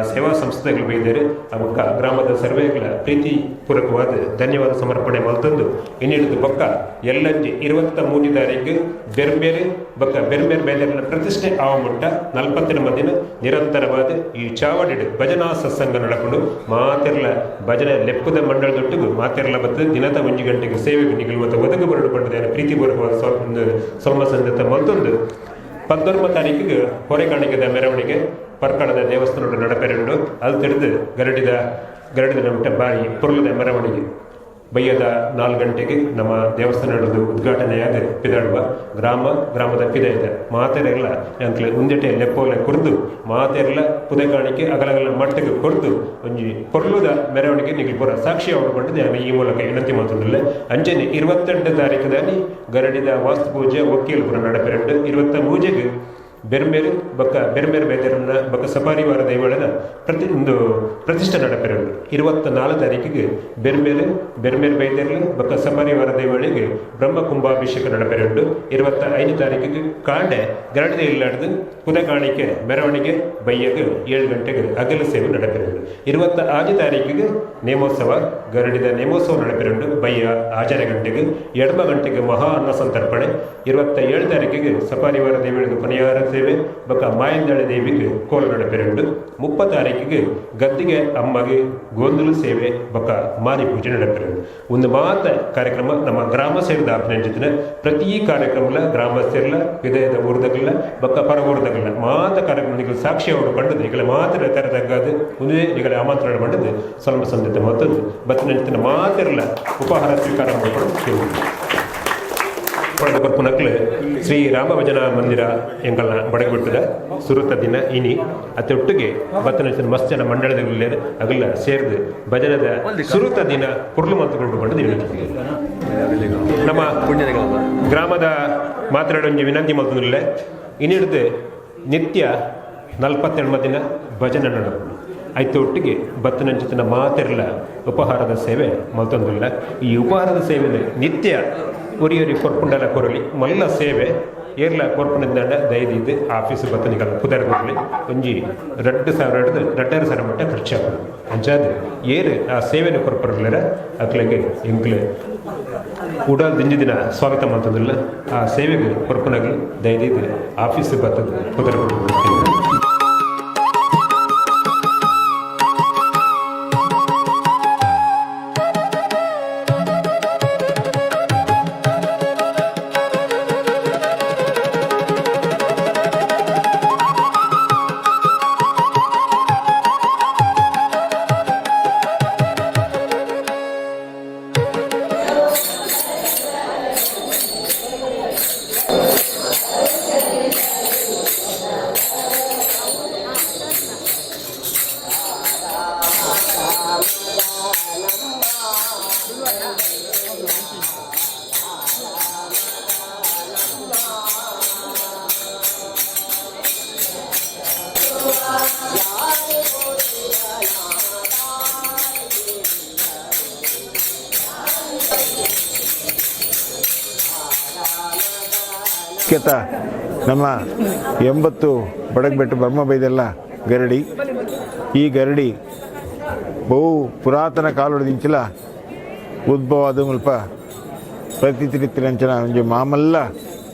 ಸೇವಾ ಸಂಸ್ಥೆಗಳು ಬೈದೇರು ಅವಕ್ಕ ಗ್ರಾಮದ ಸರ್ವೆಗಳ ಪ್ರೀತಿಪೂರ್ವಕವಾದ ಧನ್ಯವಾದ ಸಮರ್ಪಣೆ ಮಲ್ತಂದು ಇನ್ನಿಡಿದು ಪಕ್ಕ ಎಲ್ಲಂಜಿ 23 ತಾರೀಕು ಬೇರೆ ಬಕ್ಕ ಬೇರೆ ಬೇರೆ ಪ್ರತಿಷ್ಠೆ ಆವ ಮುಟ್ಟ 40 ಮಂದಿನ ನಿರಂತರವಾದ ಈ ಚಾವಡಿಡು ಭಜನಾ ಸತ್ಸಂಗ ನಡಕೊಂಡು ಮಾತೆರ್ಲ ಭಜನೆ ಲೆಪ್ಪದ ಮಂಡಳದೊಟ್ಟಿಗೂ ಮಾತೆರ್ಲ ಬತ್ತ ದಿನದ 1 ಗಂಟೆಗೆ ಸೇವೆಗೆ ನಿಗಲುವಂತ ಒದಗ ಬರಡು ಪಂಡದ ಪ್ರೀತಿಪೂರ್ವಕವಾದ ಸೋಮ ಸಂದತ ಮಲ್ತೊಂದು 19 ತಾರೀಕಿಗೆ ಹೊರೆಕಾಣಿಕೆದ ಮೆರವಣಿಗೆ ಪರ್ಕಣದ ದೇವಸ್ಥಾನದ ನಡಪೆರಂಡು ಅಲ್ಲಿ ತಿಳಿದು ಗರಡಿದ ನಮ್ಟ ಬಾರಿ ಪುರ್ಲದ ಮೆರವಣಿಗೆ ಬಯ್ಯದ 4 ಗಂಟೆಗೆ ನಮ್ಮ ದೇವಸ್ಥಾನದ ಉದ್ಘಾಟನೆಯಾದ ಪಿದಾಡುವ ಗ್ರಾಮದ ಪಿದೆಯದ ಮಾತೆರೆಲ್ಲ ಅಂಕಲೆ ಮುಂದೆಟೆ ಲೆಪ್ಪೋಲೆ ಕುರ್ದು ಮಾತೆರೆಲ್ಲ ಪುದೆ ಕಾಣಿಕೆ ಅಗಲಗಲ ಮಟ್ಟಿಗೆ ಕೊರ್ದು ಒಂಜಿ ಪೊರ್ಲುದ ಮೆರವಣಿಗೆ ನಿಗಲು ಬರ ಸಾಕ್ಷಿ ಹೊಡ್ಕೊಂಡು ನಾನು ಈ ಮೂಲಕ ವಿನಂತಿ ಮಾತುಂಡಲ್ಲ ಅಂಚನೆ 22 ತಾರೀಕದಲ್ಲಿ ಗರಡಿದ ವಾಸ್ತು ಪೂಜೆ ಒಕ್ಕೀಲ್ ಪುರ ನಡಪೆರಂಡು 23 ಬೇರೆ ಬೇದರನ್ನ ಬಕ್ಕ ಸಪಾರಿವಾರ ದೈವಳನ ಪ್ರತಿಷ್ಠೆ ನಡಪೆರಂಡು 24 ತಾರೀಕಿಗೆ ಬೇರೆ ಬೈದರ್ಲಿ ಬಕ್ಕ ಸಪಾರಿವಾರ ದೈವಳಿಗೆ ಬ್ರಹ್ಮ ಕುಂಭಾಭಿಷೇಕ ನಡಪೆರಂಡು 25 ತಾರೀಕಿಗೆ ಕಾಂಡೆ ಗರಡದೆ ಇಲ್ಲಾಡ್ದು ಪುದ ಕಾಣಿಕೆ ಮೆರವಣಿಗೆ ಬಯ್ಯಗೆ 7 ಗಂಟೆಗೆ ಅಗಲ ಸೇವೆ ನಡಪೆರಂಡು 26 ತಾರೀಕಿಗೆ ನೇಮೋತ್ಸವ ಗರಡಿದ ನೇಮೋತ್ಸವ ನಡಪೆರಂಡು ಬಯ್ಯ ಆಚಾರ್ಯ ಗಂಟೆಗೆ 2 ಗಂಟೆಗೆ ಮಹಾ ಅನ್ನ ಸಂತರ್ಪಣೆ 27 ತಾರೀಕಿಗೆ ಸಪಾರಿವಾರ ದೈವಳಿಗೆ ಪನಿಯಾರ ಸೇವೆ ಬಕ್ಕ ಮಾಯಂದಾಳ ದೇವಿಗೆ ಕೋಲ ನಡಪೆರಂಡು 30 ತಾರೀಕಿಗೆ ಗದ್ದಿಗೆ ಅಮ್ಮಗೆ ಗೋಂದಲು ಸೇವೆ ಬಕ್ಕ ಮಾರಿ ಪೂಜೆ ನಡಪೆರಂಡು ಒಂದು ಮಾತ ಕಾರ್ಯಕ್ರಮ ನಮ್ಮ ಗ್ರಾಮ ಸೇರಿದ ಅಭಿನಂದಿಸಿದ ಪ್ರತಿ ಕಾರ್ಯಕ್ರಮ ಗ್ರಾಮಸ್ಥರಲ್ಲ ವಿಧೇಯದ ಊರ್ದಗಲ್ಲ ಬಕ್ಕ ಪರ ಊರ್ದಗಲ್ಲ ಮಾತ ಕಾರ್ಯಕ್ರಮ ಸಾಕ್ಷಿ ಅವರು ಕಂಡದು ಈಗಲೇ ಮಾತ್ರ ತೆರೆದಾಗದು ಒಂದೇ ಈಗಲೇ ಆಮಂತ್ರಣ ಮಾಡಿದ್ದು ಸ್ವಲ್ಪ ಸಂದತೆ ಮತ್ತೊಂದು ಬತ್ತಿನ ಮಾತಿರಲ್ಲ ಉಪಹಾರ ಸ್ವೀಕಾರ ಮಾಡಿಕೊಂಡು ಪುನಕ್ಲೆ ಶ್ರೀ ರಾಮ ಭಜನಾ ಮಂದಿರ ಎಂಕಲ್ನ ಬಡಗಿಬಿಟ್ಟದ ಸುರುತ್ತ ದಿನ ಇನಿ ಅತ್ತೊಟ್ಟಿಗೆ ಬತ್ತನ ಮಸ್ತ್ ಜನ ಮಂಡಳದ ಅಗಲ್ಲ ಸೇರಿದು ಭಜನದ ಸುರುತ್ತ ದಿನ ಪುರ್ಲು ಮಾತುಕೊಂಡು ನಮ್ಮ ಗ್ರಾಮದ ಮಾತಾಡೊಂಜಿ ವಿನಂತಿ ಮಾತುಂದಿಲ್ಲ ಇನ್ನಿಡ್ದು ನಿತ್ಯ 42 ದಿನ ಭಜನೆ ನಡಪು ಒಟ್ಟಿಗೆ ಬತ್ತನಂಚಿತನ ಮಾತೆರಲ ಉಪಹಾರದ ಸೇವೆ ಮಲ್ತೊಂದಿಲ್ಲ. ಈ ಉಪಹಾರದ ಸೇವೆ ನಿತ್ಯ ಒರಿಯೊರಿ ಕೊರ್ಪುಂಡಲ ಕೊರಲಿ ಮಲ್ಲ ಸೇವೆ ಏರ್ಲ ಕೊರ್ಪುಣಿಂದ ದಯದಿದ್ದು ಆಫೀಸ್ ಬತ್ತನಿಗಳ ಪುದರ್ ಕೊರಲಿ ಒಂಜಿ 2,000 ಮಟ್ಟ ಖರ್ಚಾಗೋದು ಅಂಚಾದ ಏರು ಆ ಸೇವೆನ ಕೊರ್ಪರಲ್ಲರ ಅಕ್ಲೆಗೆ ಎಂಕ್ಲೆ ಉಡಾಲ್ ದಿಂಜಿ ದಿನ ಸ್ವಾಗತ ಮಾಡ್ತದಿಲ್ಲ. ಆ ಸೇವೆಗೆ ಕೊರ್ಪುನಗಳು ದಯದಿದ್ದು ಆಫೀಸ್ ಬತ್ತದ ಪುದರ್ ಕೊರಲಿ ಮುಖ್ಯತ ನಮ್ಮ 80 ಬಡಗ್ಬೆಟ್ಟು ಬ್ರಹ್ಮಬೈದೆಲ್ಲ ಗರಡಿ. ಈ ಗರಡಿ ಬಹು ಪುರಾತನ ಕಾಲದಿಂಚಲ ಉದ್ಭವ ಅದು ಮುಲ್ಪ ಪ್ರತಿತಿರಿತ್ತಿರಂಚನ ಒಂಜಿ ಮಾಮಲ್ಲ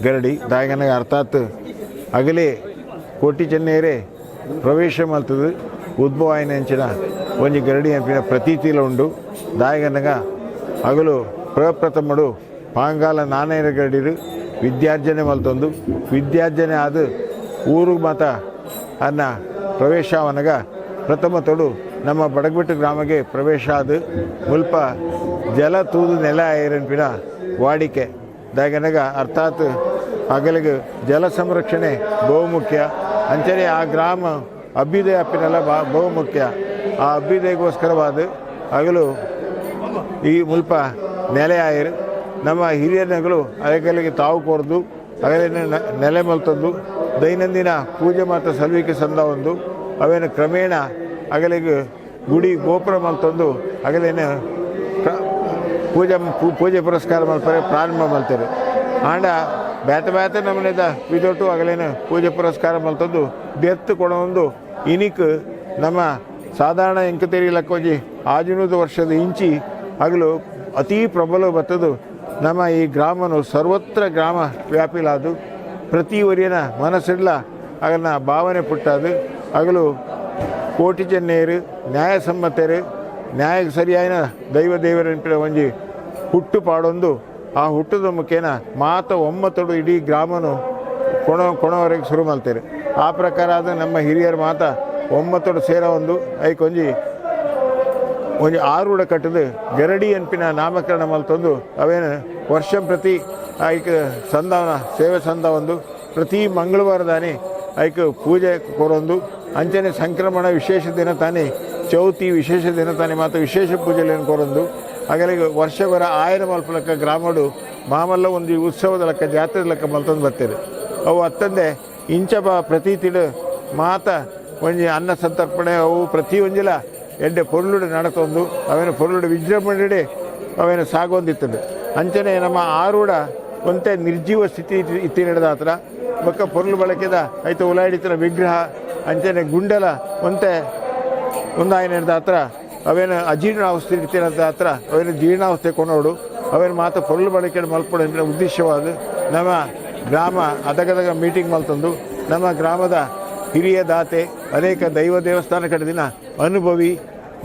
ಗರಡಿ ದಾಯಗನಗ ಅರ್ಥಾತ್ ಅಗಲೇ ಕೋಟಿ ಚೆನ್ನೇರೆ ಪ್ರವೇಶ ಮಲ್ತದು ಉದ್ಭವ ಆಯ್ನಂಚಿನ ಒಂಜಿ ಗರಡಿ ಅಂಪಿನ ಪ್ರತೀತಿಲ ಉಂಡು. ದಾಯಗನಗ ಅಗಲು ಪ್ರಪ್ರಥಮಡು ಪಾಂಗಾಲ ನಾನೇರ ಗರಡಿರು ವಿದ್ಯಾರ್ಜನೆ ಮಲ್ತೊಂದು ವಿದ್ಯಾರ್ಜನೆ ಆದ ಊರು ಮಾತ ಅನ್ನ ಪ್ರವೇಶ ಅವನಗ ಪ್ರಥಮ ತೊಡು ನಮ್ಮ ಬಡಗ್ಬೆಟ್ಟು ಗ್ರಾಮಗೆ ಪ್ರವೇಶ ಆದ ಮುಲ್ಪ ಜಲ ತೂದು ನೆಲ ಐರನ್ಪಿನ ವಾಡಿಕೆ ದಾಗನಗ ಅರ್ಥಾತ್ ಅಗಲಿಗೆ ಜಲ ಸಂರಕ್ಷಣೆ ಬಹುಮುಖ್ಯ ಅಂಚನೆ ಆ ಗ್ರಾಮ ಅಭ್ಯುದಯ ಅಪ್ಪಿನೆಲ್ಲ ಬಹುಮುಖ್ಯ. ಆ ಅಭ್ಯುದಯಗೋಸ್ಕರವಾದ ಹಗಲು ಈ ಮುಲ್ಪ ನೆಲೆ ಆಯಿರು ನಮ್ಮ ಹಿರಿಯರುಗಳು ಅಗಲಿಗೆ ತಾವು ಕೊರ್ದು ಅಗಲಿನ ನೆಲೆ ಮಲ್ತಂದು ದೈನಂದಿನ ಪೂಜೆ ಮಾತ್ರ ಸಲ್ವಿಕೆ ಸಂದ ಒಂದು ಅವೇನು ಕ್ರಮೇಣ ಅಗಲಿಗೆ ಗುಡಿ ಗೋಪುರ ಮಲ್ತಂದು ಅಗಲಿನ ಪೂಜೆ ಪುರಸ್ಕಾರ ಮಲ್ಪರೆ ಪ್ರಾರಂಭ ಮಲ್ತಾರೆ. ಆಂಡ ಬೇತೆ ನಮ್ಮನೆದ ವಿದೊಟ್ಟು ಅಗಲಿನ ಪೂಜೆ ಪುರಸ್ಕಾರ ಮಲ್ತಂದು ಬೆತ್ತು ಕೊಡೊಂದು ಇನಿಕ್ ನಮ್ಮ ಸಾಧಾರಣ ಎಂಕ ತೆರಿಲಕ್ಕೋಜಿ 600 ವರ್ಷದ ಇಂಚಿ ಹಗಲು ಅತೀ ಪ್ರಬಲ ಬತ್ತದು ನಮ್ಮ ಈ ಗ್ರಾಮನು ಸರ್ವತ್ರ ಗ್ರಾಮ ವ್ಯಾಪಿಲಾದು ಪ್ರತಿ ಒರಿಯನ ಮನಸ್ಸಿಡ್ಲ ಅಗನ ಭಾವನೆ ಪುಟ್ಟದು ಹಗಲು ಕೋಟಿ ಚೆನ್ನೇರು ನ್ಯಾಯಸಮ್ಮತರು ನ್ಯಾಯಕ್ಕೆ ಸರಿಯಾಯಿನ ದೈವದೇವರೆನ್ಪಿನ ಒಂಜಿ ಹುಟ್ಟು ಪಾಡೊಂದು ಆ ಹುಟ್ಟದ ಮುಖೇನ ಮಾತ ಒಮ್ಮತ್ತೊಡು ಇಡೀ ಗ್ರಾಮನು ಕೊಣವರೆಗೆ ಶುರು ಮಲ್ತಾರೆ. ಆ ಪ್ರಕಾರ ಆದ ನಮ್ಮ ಹಿರಿಯರ ಮಾತ ಒಮ್ಮತ್ತೊಡು ಸೇರ ಒಂದು ಐಕೊಂಜಿ ಆರುಡ ಕಟ್ಟದು ಗರಡಿ ಅನ್ಪಿನ ನಾಮಕರಣ ಮಲ್ತೊಂದು ಅವೇನು ವರ್ಷ ಪ್ರತಿ ಐಕ್ ಸಂದಾವನ ಸೇವೆ ಸಂದ ಒಂದು ಪ್ರತಿ ಮಂಗಳವಾರದಾನೆ ಐಕ್ ಪೂಜೆ ಕೊರೊಂದು ಅಂಚನೆ ಸಂಕ್ರಮಣ ವಿಶೇಷ ದಿನ ತಾನೇ ಚೌತಿ ವಿಶೇಷ ದಿನ ತಾನೇ ಮಾತ್ರ ವಿಶೇಷ ಪೂಜೆಯನ್ನು ಕೊರೊಂದು ಅಗಲಿಗೆ ವರ್ಷವರ ಆಯನ ಮಲ್ಪಲಕ್ಕ ಗ್ರಾಮಡು ಮಾಮಲ್ಲ ಒಂದು ಉತ್ಸವದ ಲೆಕ್ಕ ಜಾತ್ರೆ ಲೆಕ್ಕ ಮಲ್ತೊಂದು ಬರ್ತಾರೆ. ಅವು ಅತ್ತಂದೆ ಇಂಚಬ ಪ್ರತಿ ತಿಡು ಮಾತ ಒಂಜಿ ಅನ್ನ ಸಂತರ್ಪಣೆ ಅವು ಪ್ರತಿ ಒಂಜಿಲ ಎಡ್ಡೆ ಪೊರ್ಲುಡೆ ನಡತೊಂದು ಅವೇನು ಪೊರ್ಲುಡೆ ವಿಜೃಂಭಣೆಡೆ ಅವೇನು ಸಾಗೊಂದಿತ್ತದೆ. ಅಂಚನೆ ನಮ್ಮ ಆರೂಢ ಒಂತೆ ನಿರ್ಜೀವ ಸ್ಥಿತಿ ಇತ್ತಿ ನಡೆದ ಹತ್ರ ಬೊಕ್ಕ ಪೊರ್ಲು ಬಳಕೆದ ಐತೆ ಉಲಾಡಿತರ ವಿಗ್ರಹ ಅಂಚನೆ ಗುಂಡಲ ಒಂತೆ ಒಂದಾಯಿ ನಡೆದ ಹತ್ರ ಅವೇನು ಅಜೀರ್ಣಾವಸ್ಥೆ ಇತ್ತಿನದ ಹತ್ರ ಅವೇನು ಜೀರ್ಣಾವಸ್ಥೆ ಕೊಂಡೋಡು ಅವೇನು ಮಾತ್ರ ಪೊರ್ಲು ಬಳಕೆ ಮಲ್ಪಡು ಅಂತ ಉದ್ದೇಶವಾದ ನಮ್ಮ ಗ್ರಾಮ ಅದಗದಗ ಮೀಟಿಂಗ್ ಮಲ್ತಂದು ನಮ್ಮ ಗ್ರಾಮದ ಹಿರಿಯ ದಾತೆ ಅನೇಕ ದೈವ ದೇವಸ್ಥಾನ ಕಡೆದಿನ ಅನುಭವಿ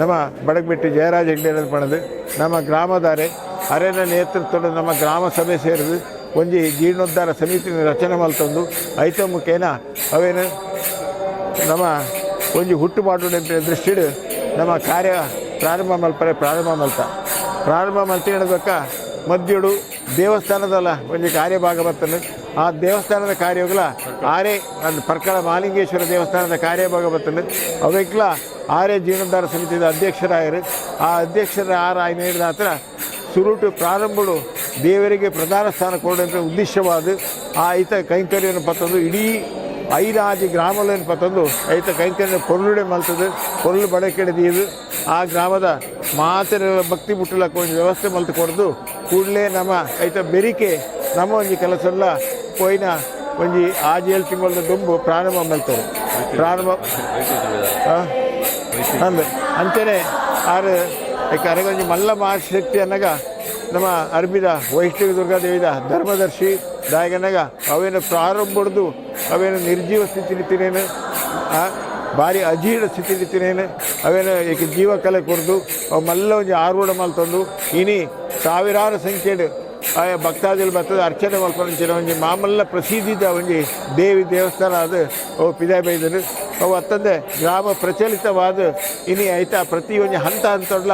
ನಮ್ಮ ಬಡಗ್ಬೆಟ್ಟು ಜಯರಾಜ ಹೆಗ್ಡೆ ಪಣದು ನಮ್ಮ ಗ್ರಾಮದಾರೆ ಅರೆನ ನೇತೃತ್ವದ ನಮ್ಮ ಗ್ರಾಮ ಸಭೆ ಸೇರಿದು ಒಂಜಿ ಜೀರ್ಣೋದ್ಧಾರ ಸಮಿತಿ ರಚನೆ ಮಲ್ತಂದು ಐತ ಮುಖೇನ ಅವೇನು ನಮ್ಮ ಒಂಜಿ ಹುಟ್ಟು ಮಾಡುವ ದೃಷ್ಟಿಡು ನಮ್ಮ ಕಾರ್ಯ ಪ್ರಾರಂಭ ಮಲ್ತಿ ಹೇಳಬೇಕ ಮದ್ಯುಡು ದೇವಸ್ಥಾನದಲ್ಲ ಒಂಜಿ ಕಾರ್ಯಭಾಗ ಬರ್ತದೆ. ಆ ದೇವಸ್ಥಾನದ ಕಾರ್ಯಗಳ ಆರೇ ಅದು ಪರ್ಕಳ ಮಹಾಲಿಂಗೇಶ್ವರ ದೇವಸ್ಥಾನದ ಕಾರ್ಯಭಾಗ ಬರ್ತದೆ. ಅವಕ್ಲ ಆರೇ ಜೀರ್ಣೋದ್ಧಾರ ಸಮಿತಿಯ ಅಧ್ಯಕ್ಷರಾಯರು ಆ ಅಧ್ಯಕ್ಷರ ಆಯ್ನ ಹಿಡಿದ ಹತ್ರ ಸುರುಟು ಪ್ರಾರಂಭಗಳು ದೇವರಿಗೆ ಪ್ರಧಾನ ಸ್ಥಾನ ಕೊಡುವಂಥ ಉದ್ದೇಶವಾದ ಆ ಈತ ಕೈಂಕರ್ಯವನ್ನು ಪತ್ತೊಂದು ಇಡೀ ಐದಾಜಿ ಗ್ರಾಮಗಳನ್ನು ಪತ್ತೊಂದು ಐತ ಕೈಂಕರ್ಯ ಪೊರ್ಲುಡೆ ಮಲ್ತದು ಪೊರ್ಲು ಬಡಕೆಡೆದು ಆ ಗ್ರಾಮದ ಮಾತಿನ ಭಕ್ತಿ ಮುಟ್ಟಲಕ್ಕ ಒಂದು ವ್ಯವಸ್ಥೆ ಮಲ್ತು ಕೊಡ್ದು ಕೂಡಲೇ ನಮ್ಮ ಐತ ಬೆರಿಕೆ ನಮ್ಮ ಒಂಜಿ ಕೆಲಸ ಎಲ್ಲ ಪೋಯಿನ ಒಂಜಿ 6-7 ತಿಂಗಳ ದುಂಬು ಪ್ರಾರಂಭ ಮಲ್ತಾರೆ ಪ್ರಾರಂಭ ಅಂದು ಅಂಚನೆ ಆರು ಅರಗೊಂಜಿ ಮಲ್ಲ ಮಹಾಶಕ್ತಿ ಅನ್ನಗ ನಮ್ಮ ಅರ್ಬಿದ ವೈಷ್ಣವಿ ದುರ್ಗಾದೇವಿದ ಧರ್ಮದರ್ಶಿ ದಾಯಗನಗ ಅವೇನು ಪ್ರಾರಂಭಡ್ದು ಅವೇನು ನಿರ್ಜೀವ ಸ್ಥಿತಿಲಿತ್ತಿನೇನು ಭಾರಿ ಅಜೀರ್ಣ ಸ್ಥಿತಿಲಿತ್ತಿನೇನು ಅವೇನು ಏಕೆ ಜೀವ ಕಲೆ ಕೊಡ್ದು ಅವು ಮಲ್ಲ ಒಂಜಿ ಆರೂಢ ಮಲ್ತೊಂದು ಇನಿ ಸಾವಿರಾರು ಸಂಖ್ಯೆಡು ಆಯಾ ಭಕ್ತಾದಿಗಳು ಬರ್ತದೆ ಅರ್ಚನೆ ಮಲ್ಪಂಚಿನ ಒಂಜಿ ಮಾಮಲ್ಲ ಪ್ರಸಿದ್ಧಿದ ಒಂಜಿ ದೇವಿ ದೇವಸ್ಥಾನ ಅದು ಅವು ಪಿದಾಯ ಬೈದರು ಅವು ಅತ್ತಂದೆ ಗ್ರಾಮ ಪ್ರಚಲಿತವಾದ ಇನಿ ಆಯ್ತಾ ಪ್ರತಿ ಒಂಜಿ ಹಂತ ಹಂತಡ್ಲ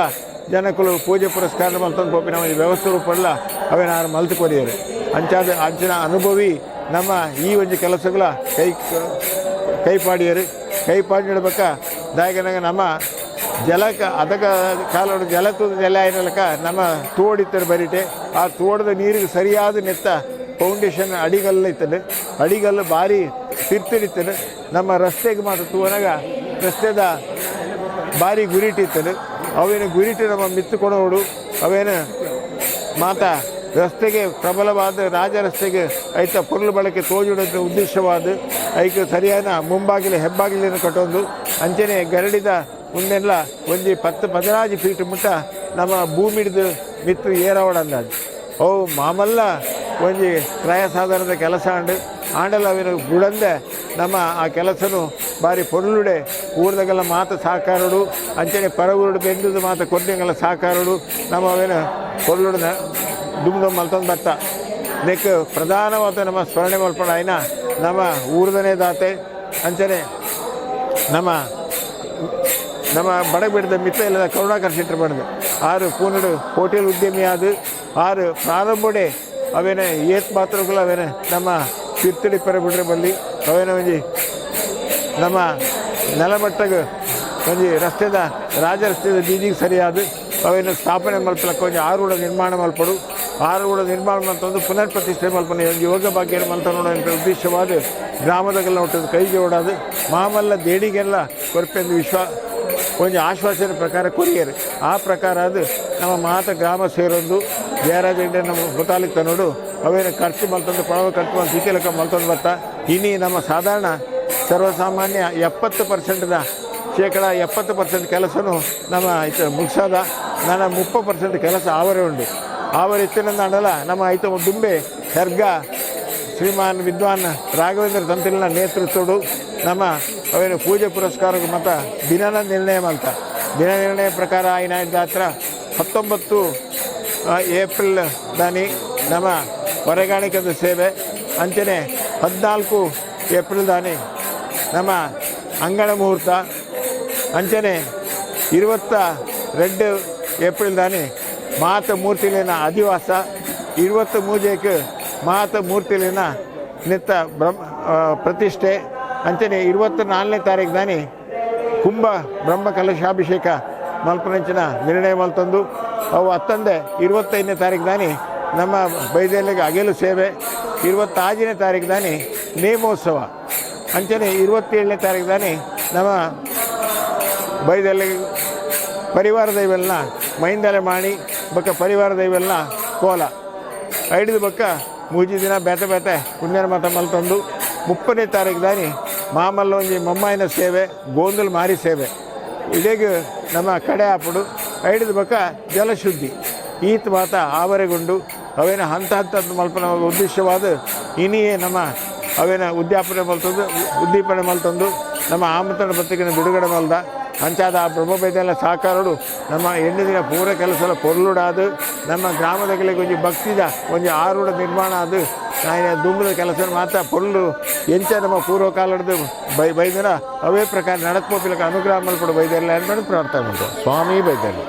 ಜನಕ್ಕಳು ಪೂಜೆ ಪುರಸ್ಕಾರ ಮಲ್ತೊಂದು ಪೋಪಿನ ಒಂದು ವ್ಯವಸ್ಥೆ ರೂಪಲ್ಲ ಅವೇನು ಆರು ಮಲ್ತು ಕೊರಿಯರು ಅಂಚಿನ ಅನುಭವಿ ನಮ್ಮ ಈ ಒಂದು ಕೆಲಸಗಳ ಕೈಪಾಡಿಯರು ಕೈಪಾಡಿಡ್ಬೇಕ ದಾಯಕನಾಗ ನಮ್ಮ ಜಲಕ ಅದಕ್ಕೆ ಕಾಲೋಡು ಜಲ ಇರಲಕ ನಮ್ಮ ತೋಡಿತ್ತಾರೆ ಬರೀಟೆ ಆ ತೋಡದ ನೀರಿಗೆ ಸರಿಯಾದ ನೆತ್ತ ಫೌಂಡೇಶನ್ ಅಡಿಗಲ್ಲು ಇರ್ತದೆ ಅಡಿಗಲ್ಲು ಭಾರಿ ತಿರ್ತಿಡಿತದೆ ನಮ್ಮ ರಸ್ತೆಗೆ ಮಾತ್ರ ತೂವನಾಗ ರಸ್ತೆದ ಭಾರಿ ಗುರಿಟಿರ್ತದೆ ಅವೇನು ಗುರಿಟಿ ನಮ್ಮ ಮಿತ್ತು ಕೊಡೋಡು ಅವೇನು ಮಾತಾ ರಸ್ತೆಗೆ ಪ್ರಬಲವಾದ ರಾಜ ರಸ್ತೆಗೆ ಐತ ಪೊರ್ಲು ಬಳಕೆ ತೋಜುಡೋದ್ರ ಉದ್ದೇಶವಾದ ಐಕೆ ಸರಿಯಾದ ಮುಂಬಾಗಿಲು ಹೆಬ್ಬಾಗಿಲನ್ನು ಕಟ್ಟೊಂದು ಅಂಚನೆ ಗರಡಿದ ಮುಂದೆಲ್ಲ ಒಂಜಿ 10-15 ಫೀಟ್ ಮುಟ್ಟ ನಮ್ಮ ಭೂಮಿಡ್ದು ಮಿತ್ತು ಏರವಡ ಅಂದಾಜು ಅವು ಮಾಮಲ್ಲ ಒಂಜಿ ಕ್ರಯಸಾಧಾರಣದ ಕೆಲಸ ಆಂಡಲ ಅವೇನು ಗುಡಂದೆ ನಮ್ಮ ಆ ಕೆಲಸನು ಭಾರಿ ಪೊರ್ಲುಡೆ ಊರ್ದಾಗೆಲ್ಲ ಮಾತು ಸಾಕಾರೋಡು ಅಂಚನೆ ಪರ ಊರುಡು ಬೆಂದದು ಮಾತು ಕೊಡ್ದಂಗೆಲ್ಲ ಸಾಕಾರೋಡು ನಮ್ಮ ಅವೇನು ಪೊರ್ಲುಡನ ದುಮ್ ಮಲ್ತೊಂದು ಬತ್ತ ನೆಕ್ ಪ್ರಧಾನವಾದ ನಮ್ಮ ಸ್ಮರಣೆ ಮಲ್ಪಡ ಆಯ್ನ ನಮ್ಮ ಊರ್ದನೇ ದಾತೆ ಅಂಚನೆ ನಮ್ಮ ಬಡಬಿಡದ ಮಿತ್ರ ಇಲ್ಲದ ಕರುಣಾಕರ್ ಶೆಟ್ಟರ್ ಬಡ್ದು ಆರು ಪೂನಡು ಹೋಟೆಲ್ ಉದ್ಯಮಿ ಆದ ಆರು ಪ್ರಾರಂಭಡೆ ಅವೇನೇ ಏತ್ ಮಾತ್ರಗಳು ಅವೇನೆ ನಮ್ಮ ತೀರ್ಥಡಿ ಪರ ಬಿಡ್ರೆ ಬಲ್ಲಿ ಅವೇನ ಒಂಜಿ ನಮ್ಮ ನೆಲಮಟ್ಟಗೆ ಒಂಜಿ ರಸ್ತೆದ ರಾಜ ರಸ್ತೆದ ಬೀದಿಗೆ ಸರಿಯಾದ ಅವೇನು ಸ್ಥಾಪನೆ ಮಲ್ಪಲಕ್ಕ ಒಂಜಿ ಆರೂಢ ನಿರ್ಮಾಣ ಮಲ್ಪಡು ಆರೂಢ ನಿರ್ಮಾಣ ಮಲ್ತೊಂದು ಪುನರ್ ಪ್ರತಿಷ್ಠೆ ಮಲ್ಪನೆ ಒಂದು ಯೋಗ ಭಾಗ್ಯ ಮಲ್ತ ನೋಡೋ ಉದ್ದೇಶವಾದ ಗ್ರಾಮದಾಗೆಲ್ಲ ಹುಟ್ಟೋದು ಕೈ ಜೋಡಾದು ಮಾಮಲ್ಲ ದೇಡಿಗೆಲ್ಲ ಕೊರಪೆಂದು ಒಂಜಿ ಆಶ್ವಾಸನೆ ಪ್ರಕಾರ ಕೊರಿಯರು ಆ ಪ್ರಕಾರ ಅದು ನಮ್ಮ ಮಾತ ಗ್ರಾಮ ಸೇರೊಂದು ಜಯರಾಜ ಇಂಡೆ ನಮ್ಮ ಗೊತ್ತಾಲಿಕ್ಕೆ ನೋಡು ಅವೇನು ಖರ್ಚು ಮಲ್ತೊಂದು ಪಣವ ಖರ್ಚು ಒಂದು ಸಿಕ್ಕಿಲಕ್ಕ ಮಲ್ತೊಂದು ಬತ್ತ ಇನಿ ನಮ್ಮ ಸಾಧಾರಣ ಸರ್ವಸಾಮಾನ್ಯ 70%ದ ಶೇಕಡ 70% ಕೆಲಸನೂ ನಮ್ಮ ಮುಗಿಸೋದ ನನ್ನ 30% ಕೆಲಸ ಆವರೇ ಉಂಡು ಆವರ ಇತ್ತಿನಿಂದ ಅಂಡಲ್ಲ ನಮ್ಮ ಐತ ದುಂಬೆ ಹೆರ್ಗ ಶ್ರೀಮಾನ್ ವಿದ್ವಾನ್ ರಾಘವೇಂದ್ರ ತಂತಿಲಿನ ನೇತೃತ್ವಡು ನಮ್ಮ ಅವೇನು ಪೂಜೆ ಪುರಸ್ಕಾರಕ್ಕೆ ಮತ್ತು ದಿನನ ನಿರ್ಣಯ ಮಲ್ತ ದಿನ ನಿರ್ಣಯ ಪ್ರಕಾರ ಆಯ್ನ ಹತ್ರ 19 ಏಪ್ರಿಲ್ ದಾನಿ ನಮ್ಮ ಹೊರೆಗಾಣಿಕದ ಸೇವೆ ಅಂಚನೆ 14 ಏಪ್ರಿಲ್ ದಾನಿ ನಮ್ಮ ಅಂಗಣ ಮುಹೂರ್ತ ಅಂಚನೆ 22 ಏಪ್ರಿಲ್ ದಾನಿ ಮಾತ ಮೂರ್ತಿಲಿನ ಅಧಿವಾಸ 23 ಮಾತ ಮೂರ್ತಿಲಿನ ನಿತ್ತ ಪ್ರತಿಷ್ಠೆ ಅಂಚನೆ 24ನೇ ತಾರೀಕು ದಾನಿ ಕುಂಭ ಬ್ರಹ್ಮ ಕಲಶಾಭಿಷೇಕ ಮಲ್ಪನಂಚಿನ ನಿರ್ಣಯ ಮಲ್ತೊಂದು ಅವು ಅತ್ತಂದೆ 25ನೇ ತಾರೀಕು ದಾನಿ ನಮ್ಮ ಬೈದೆಲ್ಲಿಗೆ ಅಗೆಲು ಸೇವೆ 26ನೇ ತಾರೀಕು ದಾನಿ ನೇಮೋತ್ಸವ ಅಂಚನೆ 27ನೇ ತಾರೀಕು ದಾನಿ ನಮ್ಮ ಬೈದೆಲ್ಲಿಗೆ ಪರಿವಾರ ದೈವಲ್ನ ಮೈಂದಲೆ ಮಾಡಿ ಬಕ್ಕ ಪರಿವಾರ ದೈವಲ್ನ ಕೋಲ ಐಡಿದ ಬಕ್ಕ ಮೂಜಿ ದಿನ ಬೇತೆ ಪುಣ್ಯರ ಮತ ಮಲ್ತೊಂದು 30ನೇ ತಾರೀಕು ದಾನಿ ಮಾಮಲ್ಲ ಒಂಜಿ ಮೊಮ್ಮಾಯಿನ ಸೇವೆ ಗೋಂದಲ್ ಮಾರಿ ಸೇವೆ ಇಡೀಗ ನಮ್ಮ ಕಡೆ ಹಾಪಡು ಐಡಿದ ಬಕ್ಕ ಜಲಶುದ್ಧಿ ಈತ ಮಾತ ಆವರೆಗೊಂಡು ಅವೇನ ಹಂತ ಹಂತದ ಮಲ್ಪನ ಉದ್ದೇಶವಾದ ಇನಿಯೇ ನಮ್ಮ ಅವೇನ ಉದ್ದೀಪನೆ ಮಲ್ತೊಂದು ನಮ್ಮ ಆಮಂತ್ರಣ ಪತ್ರಿಕೆನ ಬಿಡುಗಡೆ ಮಲ್ದ ಅಂಚಾದ ಆ ಬ್ರಹ್ಮಬೈದೆಲ್ಲ ಸಾಕಾರೋಡು ನಮ್ಮ 8 ದಿನ ಪೂರ ಕೆಲಸ ಪೊರ್ಲುಡಾದು ನಮ್ಮ ಗ್ರಾಮದಾಗಲಿಗೆ ಒಂಜಿ ಭಕ್ತಿದ ಒಂಜಿ ಆರೂಢ ನಿರ್ಮಾಣ ಅದು ನಾನು ದುಂಬದ ಕೆಲಸ ಮಾತ್ರ ಪೊರ್ಲು ಎಂಚ ನಮ್ಮ ಪೂರ್ವಕಾಲದ ಬೈದನ ಅವೇ ಪ್ರಕಾರ ನಡತ್ಪೋಪಿಲಕ ಅನುಗ್ರಹ ಮಲ್ಪಡು ಬೈದೆಲ್ಲ ಅಂದ್ಕೊಂಡು ಪ್ರಾರ್ಥನೆ ಮಾಡ್ತಾರೆ ಸ್ವಾಮಿ ಬೈದೆಲ್ಲ